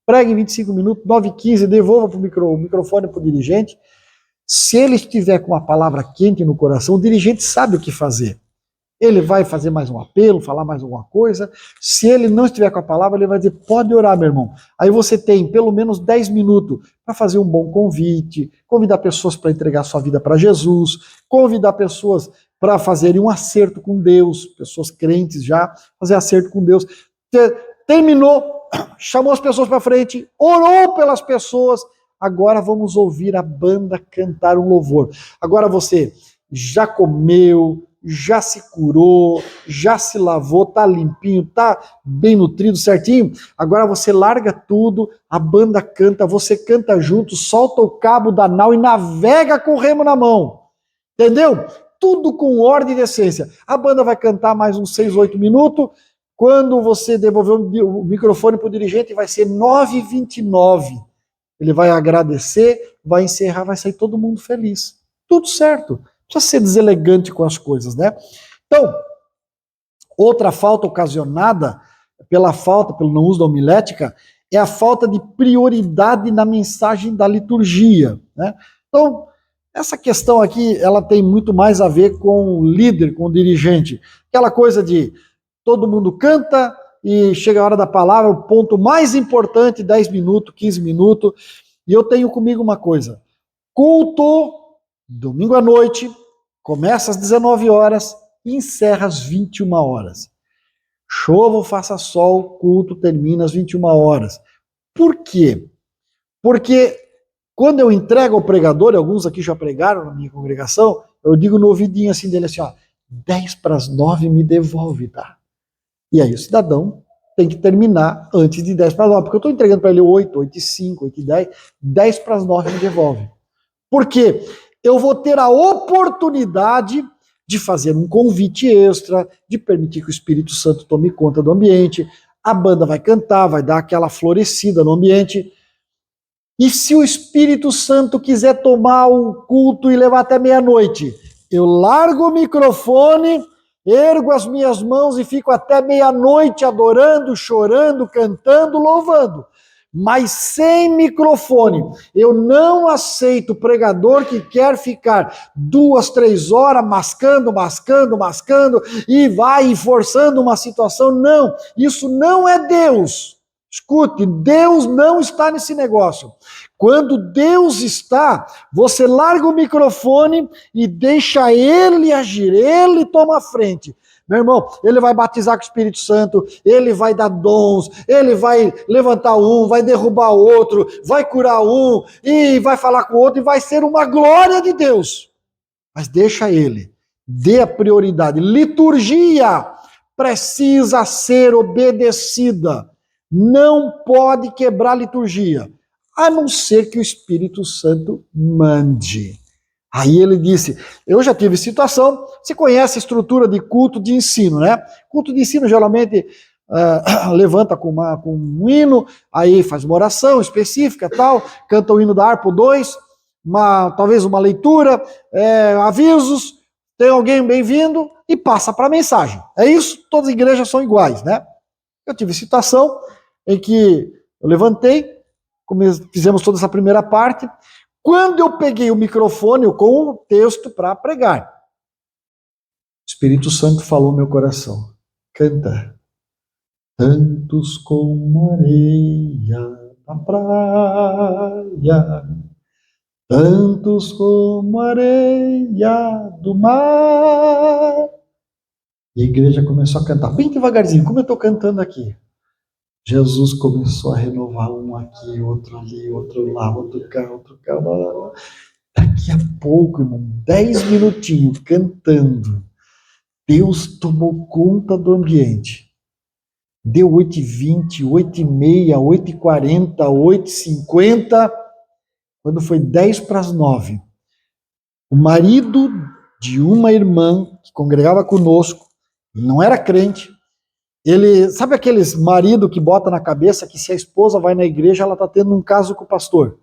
Pregue em 25 minutos, 9h15, devolva o microfone para o dirigente. Se ele estiver com uma palavra quente no coração, o dirigente sabe o que fazer. Ele vai fazer mais um apelo, falar mais alguma coisa. Se ele não estiver com a palavra, ele vai dizer, pode orar, meu irmão. Aí você tem pelo menos 10 minutos para fazer um bom convite, convidar pessoas para entregar sua vida para Jesus, convidar pessoas para fazerem um acerto com Deus, pessoas crentes já, fazer acerto com Deus. Terminou, chamou as pessoas para frente, orou pelas pessoas, agora vamos ouvir a banda cantar um louvor. Agora você já comeu, já se curou, já se lavou, tá limpinho, tá bem nutrido, certinho. Agora você larga tudo, a banda canta, você canta junto, solta o cabo da nau e navega com o remo na mão. Entendeu? Tudo com ordem e decência. A banda vai cantar mais uns 6, 8 minutos. Quando você devolver o microfone para o dirigente, vai ser 9h29. Ele vai agradecer, vai encerrar, vai sair todo mundo feliz. Tudo certo. Não precisa ser deselegante com as coisas, né? Então, outra falta ocasionada pelo não uso da homilética é a falta de prioridade na mensagem da liturgia, né? Então, essa questão aqui, ela tem muito mais a ver com o líder, com o dirigente. Aquela coisa de todo mundo canta, e chega a hora da palavra, o ponto mais importante, 10 minutos, 15 minutos, e eu tenho comigo uma coisa, culto, domingo à noite, começa às 19 horas e encerra às 21 horas. Chova ou faça sol, culto termina às 21 horas. Por quê? Porque quando eu entrego ao pregador, alguns aqui já pregaram na minha congregação, eu digo no ouvidinho assim dele assim, ó, 10 para as 9 me devolve, tá? E aí o cidadão tem que terminar antes de 10 para as 9, porque eu estou entregando para ele 8, 8 e 5, 8 e 10, 10 para as 9 me devolve. Por quê? Eu vou ter a oportunidade de fazer um convite extra, de permitir que o Espírito Santo tome conta do ambiente, a banda vai cantar, vai dar aquela florescida no ambiente. E se o Espírito Santo quiser tomar o culto e levar até meia-noite, eu largo o microfone, ergo as minhas mãos e fico até meia-noite adorando, chorando, cantando, louvando. Mas sem microfone. Eu não aceito pregador que quer ficar 2, 3 horas mascando e vai forçando uma situação. Não, isso não é Deus. Escute, Deus não está nesse negócio. Quando Deus está, você larga o microfone e deixa Ele agir, Ele toma a frente. Meu irmão, Ele vai batizar com o Espírito Santo, Ele vai dar dons, Ele vai levantar um, vai derrubar outro, vai curar um, e vai falar com o outro, e vai ser uma glória de Deus. Mas deixa Ele, dê a prioridade. Liturgia precisa ser obedecida. Não pode quebrar a liturgia, a não ser que o Espírito Santo mande. Aí ele disse, eu já tive situação, você conhece a estrutura de culto de ensino, né? Culto de ensino geralmente levanta com um hino, aí faz uma oração específica, tal, canta o hino da harpa 2, talvez uma leitura, avisos, tem alguém bem-vindo e passa para a mensagem. É isso, todas as igrejas são iguais, né? Eu tive situação em que eu levantei, fizemos toda essa primeira parte. Quando eu peguei o microfone com o texto para pregar, o Espírito Santo falou no meu coração, canta, tantos como areia na praia, tantos como areia do mar. E a igreja começou a cantar bem devagarzinho, como eu estou cantando aqui. Jesus começou a renovar um aqui, outro ali, outro lá, outro cá, outro cá. Daqui a pouco, irmão, 10 minutinhos cantando, Deus tomou conta do ambiente. Deu 8h20, 8h30, 8h40, 8h50. Quando foi 10 para as 9, o marido de uma irmã que congregava conosco, ele não era crente, ele, sabe aqueles marido que bota na cabeça que se a esposa vai na igreja, ela está tendo um caso com o pastor.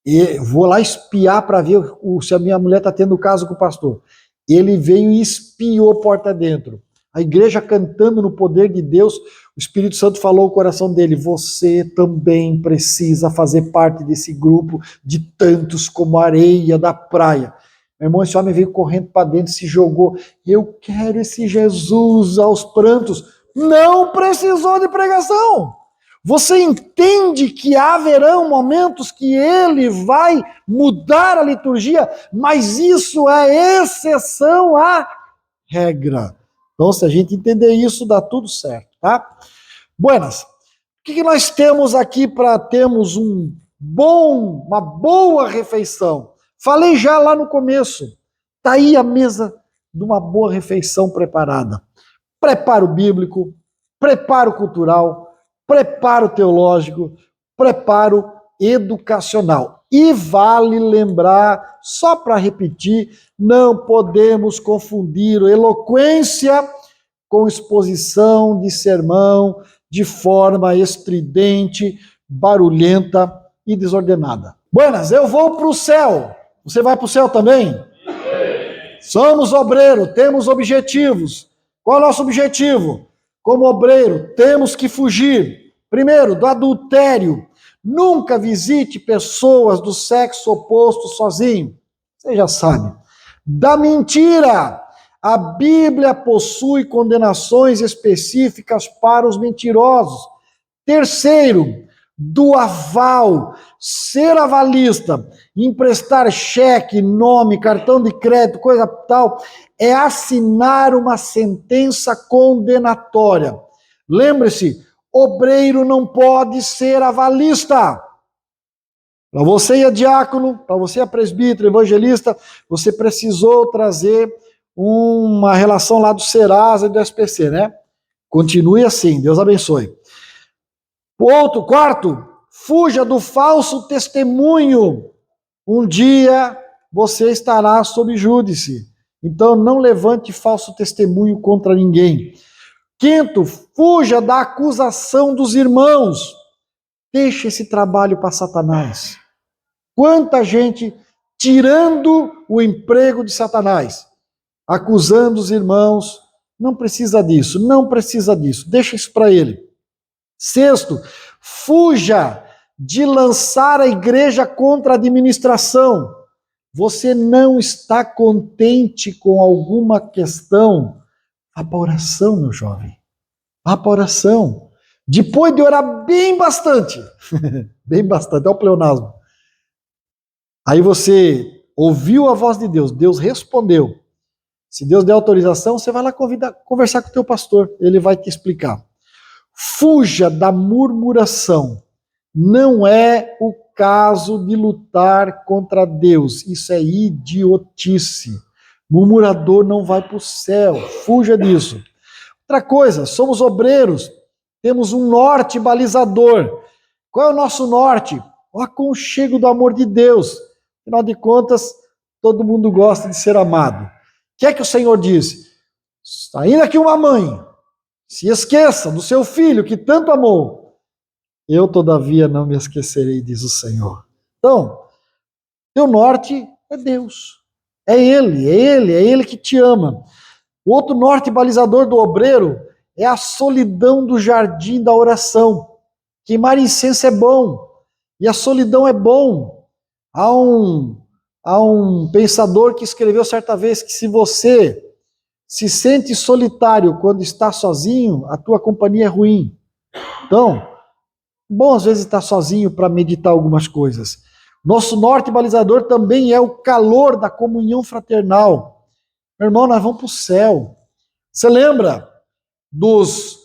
E vou lá espiar para ver se a minha mulher está tendo um caso com o pastor. Ele veio e espiou porta dentro. A igreja cantando no poder de Deus, o Espírito Santo falou ao coração dele, você também precisa fazer parte desse grupo de tantos como a areia da praia. Meu irmão, esse homem veio correndo para dentro, se jogou. Eu quero esse Jesus aos prantos. Não precisou de pregação. Você entende que haverão momentos que ele vai mudar a liturgia, mas isso é exceção à regra. Então, se a gente entender isso, dá tudo certo, tá? Buenas, o que nós temos aqui para termos uma boa refeição? Falei já lá no começo, está aí a mesa de uma boa refeição preparada. Preparo bíblico, preparo cultural, preparo teológico, preparo educacional. E vale lembrar, só para repetir, não podemos confundir eloquência com exposição de sermão de forma estridente, barulhenta e desordenada. Buenas, eu vou para o céu. Você vai para o céu também? Somos obreiro, temos objetivos. Qual é o nosso objetivo? Como obreiro, temos que fugir, primeiro, do adultério. Nunca visite pessoas do sexo oposto sozinho. Você já sabe. Da mentira. A Bíblia possui condenações específicas para os mentirosos. Terceiro, do aval, ser avalista, emprestar cheque, nome, cartão de crédito, coisa tal, é assinar uma sentença condenatória. Lembre-se, obreiro não pode ser avalista. Para você é diácono, para você é presbítero, evangelista, você precisou trazer uma relação lá do Serasa e do SPC, né? Continue assim, Deus abençoe. Quarto, fuja do falso testemunho. Um dia você estará sob júdice. Então não levante falso testemunho contra ninguém. Quinto, fuja da acusação dos irmãos. Deixe esse trabalho para Satanás. Quanta gente tirando o emprego de Satanás, acusando os irmãos. Não precisa disso, não precisa disso. Deixa isso para ele. Sexto, fuja de lançar a igreja contra a administração. Você não está contente com alguma questão? Vá para a oração, meu jovem. Vá para a oração. Depois de orar bem bastante, bem bastante, é o pleonasmo. Aí você ouviu a voz de Deus, Deus respondeu. Se Deus der autorização, você vai lá conversar com o teu pastor, ele vai te explicar. Fuja da murmuração. Não é o caso de lutar contra Deus. Isso é idiotice. Murmurador não vai para o céu. Fuja disso. Outra coisa, somos obreiros. Temos um norte balizador. Qual é o nosso norte? O aconchego do amor de Deus. Afinal de contas, todo mundo gosta de ser amado. O que é que o Senhor diz? Ainda que uma mãe se esqueça do seu filho que tanto amou, eu todavia não me esquecerei, diz o Senhor. Então, teu norte é Deus. É Ele que te ama. O outro norte balizador do obreiro é a solidão do jardim da oração. Queimar incenso é bom, e a solidão é bom. Há um pensador que escreveu certa vez que se você se sente solitário quando está sozinho, a tua companhia é ruim. Então, bom às vezes estar sozinho para meditar algumas coisas. Nosso norte balizador também é o calor da comunhão fraternal. Meu irmão, nós vamos para o céu. Você lembra dos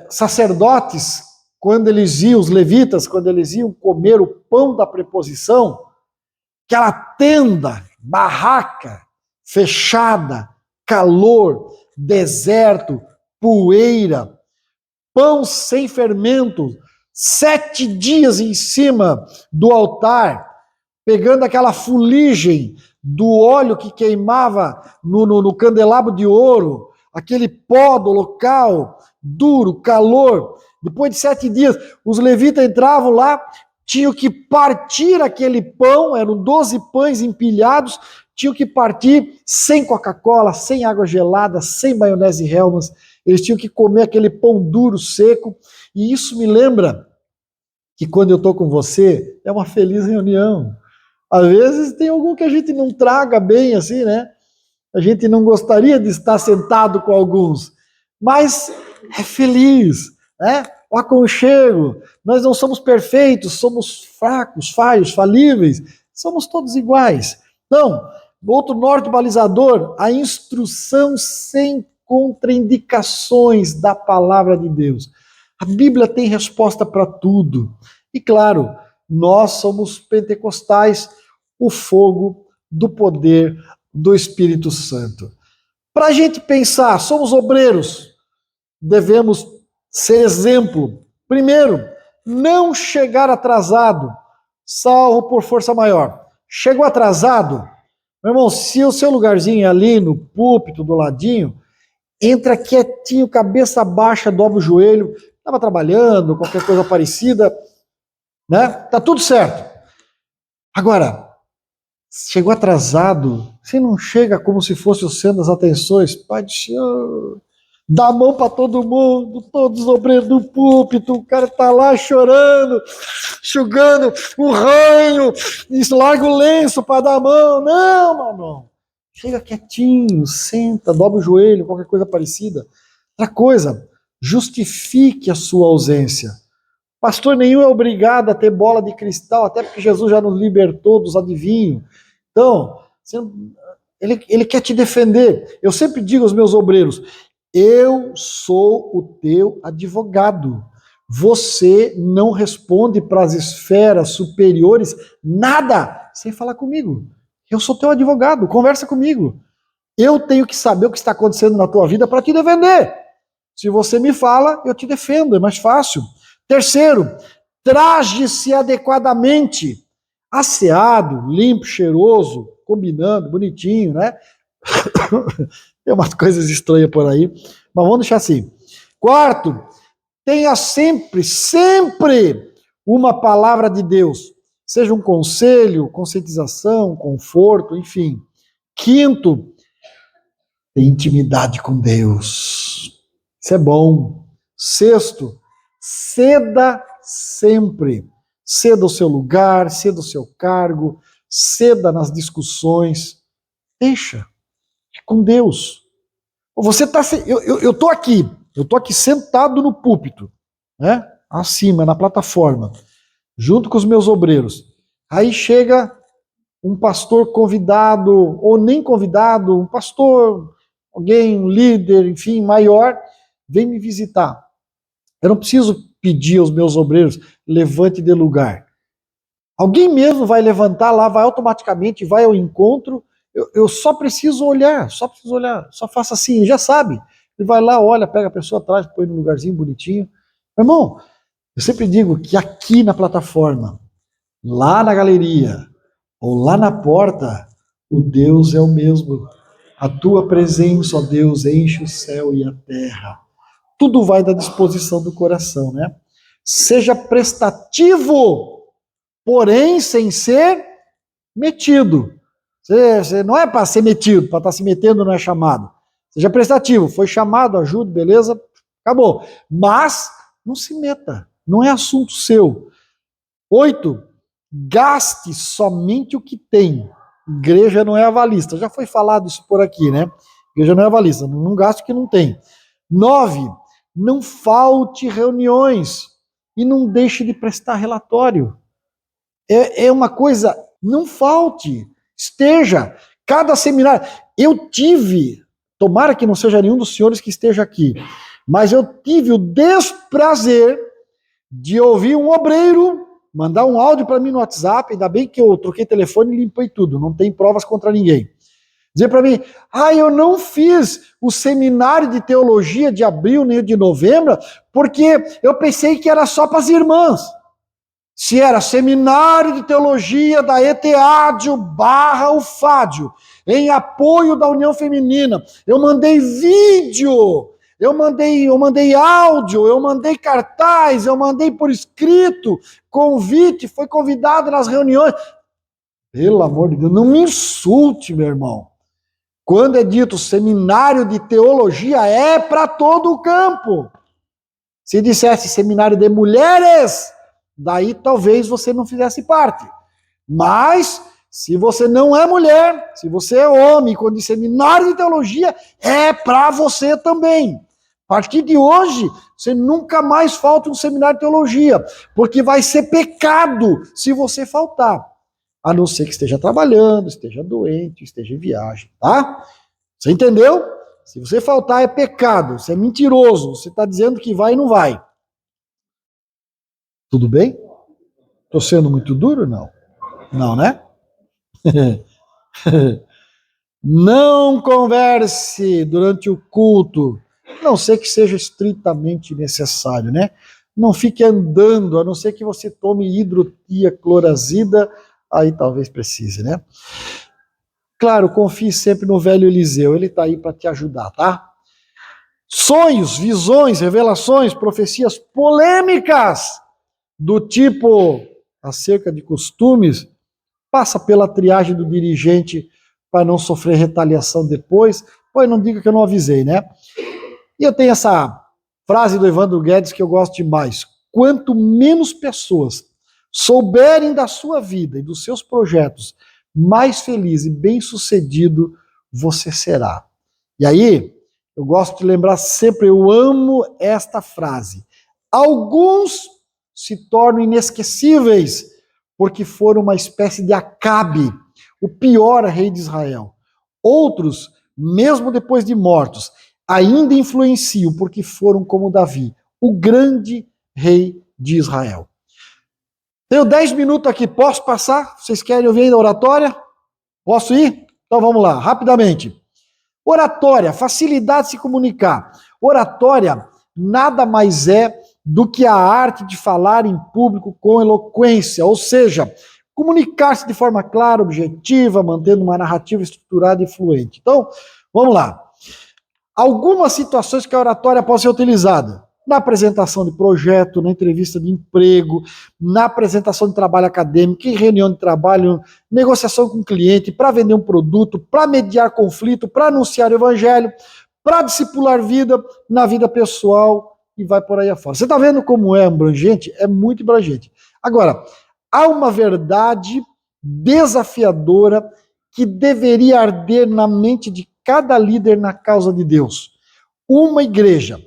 sacerdotes, quando eles iam, os levitas, quando eles iam comer o pão da preposição, aquela tenda, barraca, fechada, calor, deserto, poeira, pão sem fermento, 7 dias em cima do altar, pegando aquela fuligem do óleo que queimava no candelabro de ouro, aquele pó do local, duro, calor. Depois de 7 dias, os levitas entravam lá, tinham que partir aquele pão, eram 12 pães empilhados, tinham que partir sem Coca-Cola, sem água gelada, sem maionese Hellmann's. Eles tinham que comer aquele pão duro, seco. E isso me lembra que quando eu estou com você, é uma feliz reunião. Às vezes tem algum que a gente não traga bem assim, né? A gente não gostaria de estar sentado com alguns, mas é feliz, né? O aconchego. Nós não somos perfeitos, somos fracos, falhos, falíveis, somos todos iguais. Então, outro norte balizador, a instrução sem contraindicações da palavra de Deus. A Bíblia tem resposta para tudo. E claro, nós somos pentecostais, o fogo do poder do Espírito Santo. Para a gente pensar, somos obreiros, devemos ser exemplo. Primeiro, não chegar atrasado, salvo por força maior. Chegou atrasado, meu irmão, se o seu lugarzinho é ali no púlpito, do ladinho, entra quietinho, cabeça baixa, dobra o joelho, estava trabalhando, qualquer coisa parecida, né? Tá tudo certo. Agora, chegou atrasado, você não chega como se fosse o centro das atenções, Pai do Senhor, dá a mão para todo mundo, todos os obreiros do púlpito, o cara tá lá chorando, enxugando o ranho, larga o lenço para dar a mão. Não, meu irmão. Chega quietinho, senta, dobra o joelho, qualquer coisa parecida. Outra coisa, justifique a sua ausência. Pastor nenhum é obrigado a ter bola de cristal, até porque Jesus já nos libertou dos adivinhos. Então, ele quer te defender. Eu sempre digo aos meus obreiros, eu sou o teu advogado. Você não responde para as esferas superiores nada sem falar comigo. Eu sou teu advogado, conversa comigo. Eu tenho que saber o que está acontecendo na tua vida para te defender. Se você me fala, eu te defendo, é mais fácil. Terceiro, traje-se adequadamente. Asseado, limpo, cheiroso, combinando, bonitinho, né? Tem umas coisas estranhas por aí, mas vamos deixar assim. Quarto, tenha sempre uma palavra de Deus. Seja um conselho, conscientização, conforto, enfim. Quinto, tenha intimidade com Deus. Isso é bom. Sexto, ceda sempre. Ceda o seu lugar, ceda o seu cargo, ceda nas discussões. Deixa. É com Deus. Você tá, eu tô aqui sentado no púlpito, né? Acima, na plataforma, junto com os meus obreiros. Aí chega um pastor convidado, ou nem convidado, um pastor, alguém, um líder, enfim, maior, vem me visitar. Eu não preciso pedir aos meus obreiros, levante de lugar. Alguém mesmo vai levantar lá, vai automaticamente, vai ao encontro. Eu só preciso olhar, só faça assim, ele já sabe. Ele vai lá, olha, pega a pessoa atrás, põe num lugarzinho bonitinho. Meu irmão, eu sempre digo que aqui na plataforma, lá na galeria, ou lá na porta, o Deus é o mesmo. A tua presença, ó Deus, enche o céu e a terra. Tudo vai da disposição do coração, né? Seja prestativo, porém sem ser metido. Você não é para ser metido, para estar se metendo não é chamado. Seja prestativo, foi chamado, ajude, beleza, acabou. Mas não se meta, não é assunto seu. 8, gaste somente o que tem. Igreja não é avalista. Já foi falado isso por aqui, né? Igreja não é avalista, não gaste o que não tem. 9, não falte reuniões e não deixe de prestar relatório. É uma coisa, não falte. Esteja, cada seminário. Eu tive, tomara que não seja nenhum dos senhores que esteja aqui, mas eu tive o desprazer de ouvir um obreiro mandar um áudio para mim no WhatsApp, ainda bem que eu troquei telefone e limpei tudo, não tem provas contra ninguém. Dizer para mim, eu não fiz o seminário de teologia de abril nem de novembro, porque eu pensei que era só para as irmãs. Se era seminário de teologia da ETADIO / UFADIO, em apoio da União Feminina, eu mandei vídeo, eu mandei áudio, eu mandei cartaz, eu mandei por escrito, convite, foi convidado nas reuniões. Pelo amor de Deus, não me insulte, meu irmão. Quando é dito seminário de teologia, é para todo o campo. Se dissesse seminário de mulheres, daí talvez você não fizesse parte. Mas, se você não é mulher, se você é homem, quando diz seminário de teologia, é para você também. A partir de hoje, você nunca mais falta um seminário de teologia, porque vai ser pecado se você faltar. A não ser que esteja trabalhando, esteja doente, esteja em viagem, tá? Você entendeu? Se você faltar é pecado, você é mentiroso, você está dizendo que vai e não vai. Tudo bem? Estou sendo muito duro? Não. Não, né? Não converse durante o culto, a não ser que seja estritamente necessário, né? Não fique andando, a não ser que você tome hidrotiaclorazida, aí talvez precise, né? Claro, confie sempre no velho Eliseu, ele está aí para te ajudar, tá? Sonhos, visões, revelações, profecias polêmicas, do tipo acerca de costumes, passa pela triagem do dirigente para não sofrer retaliação depois. Pois não diga que eu não avisei, né? E eu tenho essa frase do Evandro Guedes que eu gosto demais. Quanto menos pessoas souberem da sua vida e dos seus projetos, mais feliz e bem-sucedido você será. E aí, eu gosto de lembrar sempre, eu amo esta frase. Alguns se tornam inesquecíveis, porque foram uma espécie de Acabe, o pior rei de Israel. Outros, mesmo depois de mortos, ainda influenciam, porque foram como Davi, o grande rei de Israel. Tenho 10 minutos aqui, posso passar? Vocês querem ouvir ainda a oratória? Posso ir? Então vamos lá, rapidamente. Oratória, facilidade de se comunicar. Oratória nada mais é do que a arte de falar em público com eloquência, ou seja, comunicar-se de forma clara, objetiva, mantendo uma narrativa estruturada e fluente. Então, vamos lá. Algumas situações que a oratória pode ser utilizada. Na apresentação de projeto, na entrevista de emprego, na apresentação de trabalho acadêmico, em reunião de trabalho, negociação com o cliente, para vender um produto, para mediar conflito, para anunciar o evangelho, para discipular vida na vida pessoal e vai por aí afora. Você está vendo como é abrangente? É muito abrangente. Agora, há uma verdade desafiadora que deveria arder na mente de cada líder na causa de Deus. Uma igreja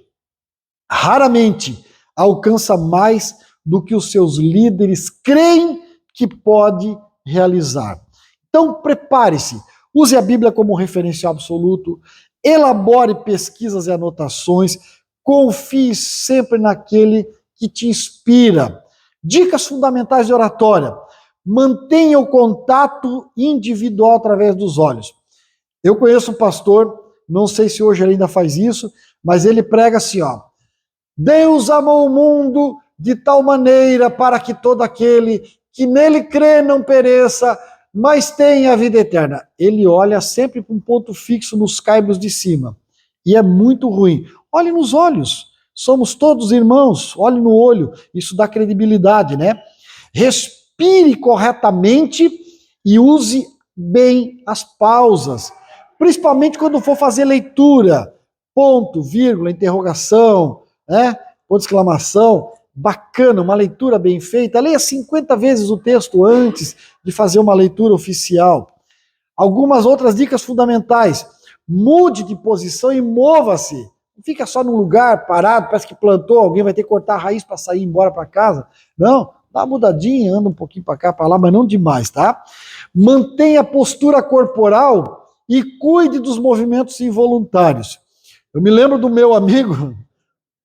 raramente alcança mais do que os seus líderes creem que pode realizar. Então, prepare-se. Use a Bíblia como referencial absoluto. Elabore pesquisas e anotações. Confie sempre naquele que te inspira. Dicas fundamentais de oratória. Mantenha o contato individual através dos olhos. Eu conheço um pastor, não sei se hoje ele ainda faz isso, mas ele prega assim, ó. Deus amou o mundo de tal maneira para que todo aquele que nele crê não pereça, mas tenha a vida eterna. Ele olha sempre para um ponto fixo nos caibros de cima. E é muito ruim. Olhe nos olhos. Somos todos irmãos. Olhe no olho. Isso dá credibilidade, né? Respire corretamente e use bem as pausas. Principalmente quando for fazer leitura. Ponto, vírgula, interrogação, né? Ponto de exclamação, bacana, uma leitura bem feita. Leia 50 vezes o texto antes de fazer uma leitura oficial. Algumas outras dicas fundamentais. Mude de posição e mova-se. Não fica só num lugar parado, parece que plantou, alguém vai ter que cortar a raiz para sair embora para casa. Não, dá uma mudadinha, anda um pouquinho para cá, para lá, mas não demais, tá? Mantenha a postura corporal e cuide dos movimentos involuntários. Eu me lembro do meu amigo,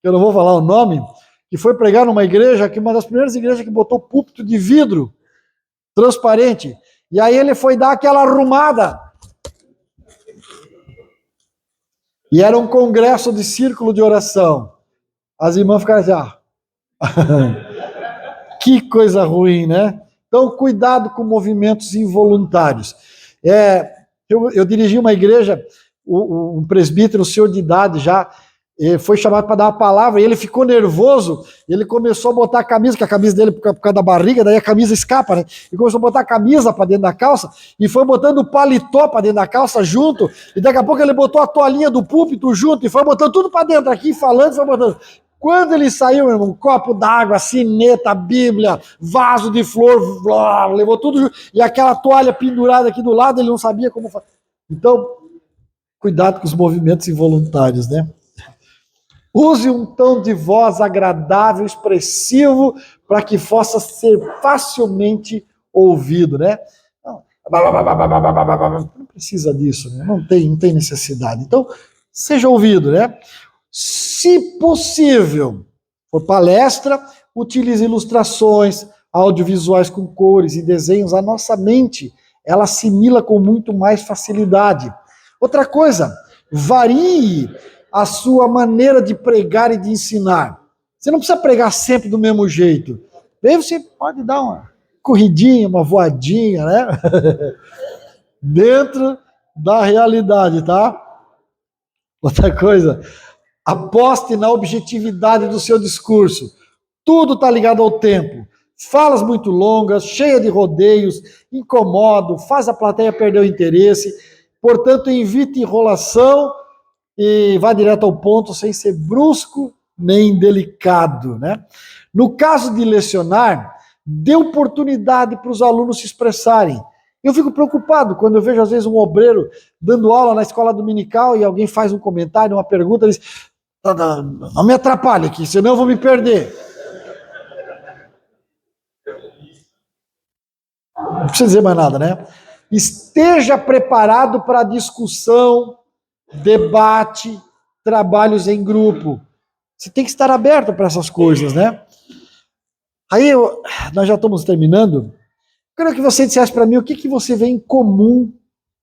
eu não vou falar o nome, que foi pregar numa igreja, que uma das primeiras igrejas que botou púlpito de vidro transparente. E aí ele foi dar aquela arrumada. E era um congresso de círculo de oração. As irmãs ficaram assim, ah. Que coisa ruim, né? Então, cuidado com movimentos involuntários. Eu dirigi uma igreja, um presbítero, senhor de idade já, foi chamado para dar uma palavra, e ele ficou nervoso, ele começou a botar a camisa, que a camisa dele por causa da barriga, daí a camisa escapa, né? E começou a botar a camisa para dentro da calça, e foi botando o paletó para dentro da calça junto, e daqui a pouco ele botou a toalhinha do púlpito junto, e foi botando tudo para dentro aqui, falando, foi botando. Quando ele saiu, meu irmão, um copo d'água, sineta, Bíblia, vaso de flor, blá, levou tudo junto, e aquela toalha pendurada aqui do lado, ele não sabia como fazer. Então, cuidado com os movimentos involuntários, né? Use um tom de voz agradável, expressivo, para que possa ser facilmente ouvido, né? Não precisa disso, né? Não tem necessidade. Então, seja ouvido, né? Se possível, for palestra, utilize ilustrações, audiovisuais com cores e desenhos. A nossa mente, ela assimila com muito mais facilidade. Outra coisa, varie a sua maneira de pregar e de ensinar. Você não precisa pregar sempre do mesmo jeito. Aí você pode dar uma corridinha, uma voadinha, né? Dentro da realidade, tá? Outra coisa, aposte na objetividade do seu discurso. Tudo está ligado ao tempo. Falas muito longas, cheia de rodeios, incomodo, faz a plateia perder o interesse. Portanto, evite enrolação e vá direto ao ponto, sem ser brusco nem delicado, né? No caso de lecionar, dê oportunidade para os alunos se expressarem. Eu fico preocupado quando eu vejo, às vezes, um obreiro dando aula na escola dominical e alguém faz um comentário, uma pergunta, ele diz, não me atrapalhe aqui, senão eu vou me perder. Não precisa dizer mais nada, né? Esteja preparado para discussão, debate, trabalhos em grupo. Você tem que estar aberto para essas coisas, né? Aí, nós já estamos terminando. Quero que você dissesse para mim o que você vê em comum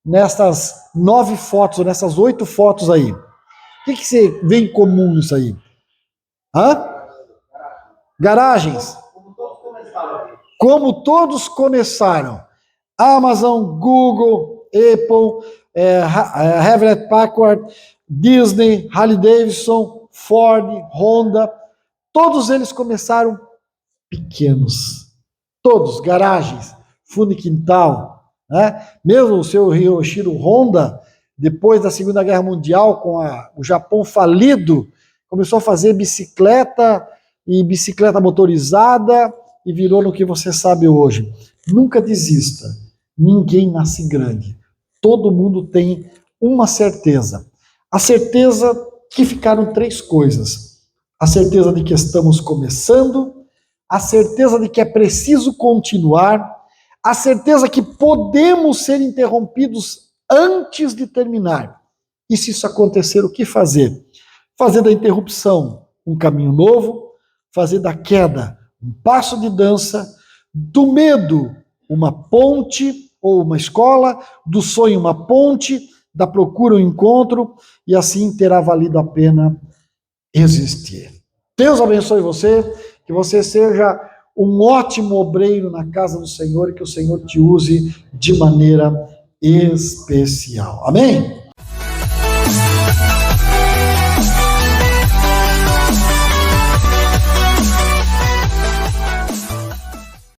nessas 9 fotos, ou nessas 8 fotos aí. O que você vê em comum nisso aí? Hã? Garagens. Como todos começaram. Amazon, Google, Apple, Hewlett Packard, Disney, Harley Davidson, Ford, Honda. Todos eles começaram pequenos. Todos, garagens, fundo e quintal. Né? Mesmo o seu Hiroshiro Honda, depois da Segunda Guerra Mundial, com o Japão falido, começou a fazer bicicleta e bicicleta motorizada e virou no que você sabe hoje. Nunca desista. Ninguém nasce grande. Todo mundo tem uma certeza. A certeza que ficaram 3 coisas. A certeza de que estamos começando, a certeza de que é preciso continuar, a certeza que podemos ser interrompidos antes de terminar. E se isso acontecer, o que fazer? Fazer da interrupção um caminho novo, fazer da queda um passo de dança, do medo uma ponte ou uma escola, do sonho uma ponte, da procura um encontro, e assim terá valido a pena existir. Deus abençoe você, que você seja um ótimo obreiro na casa do Senhor e que o Senhor te use de maneira especial. Amém?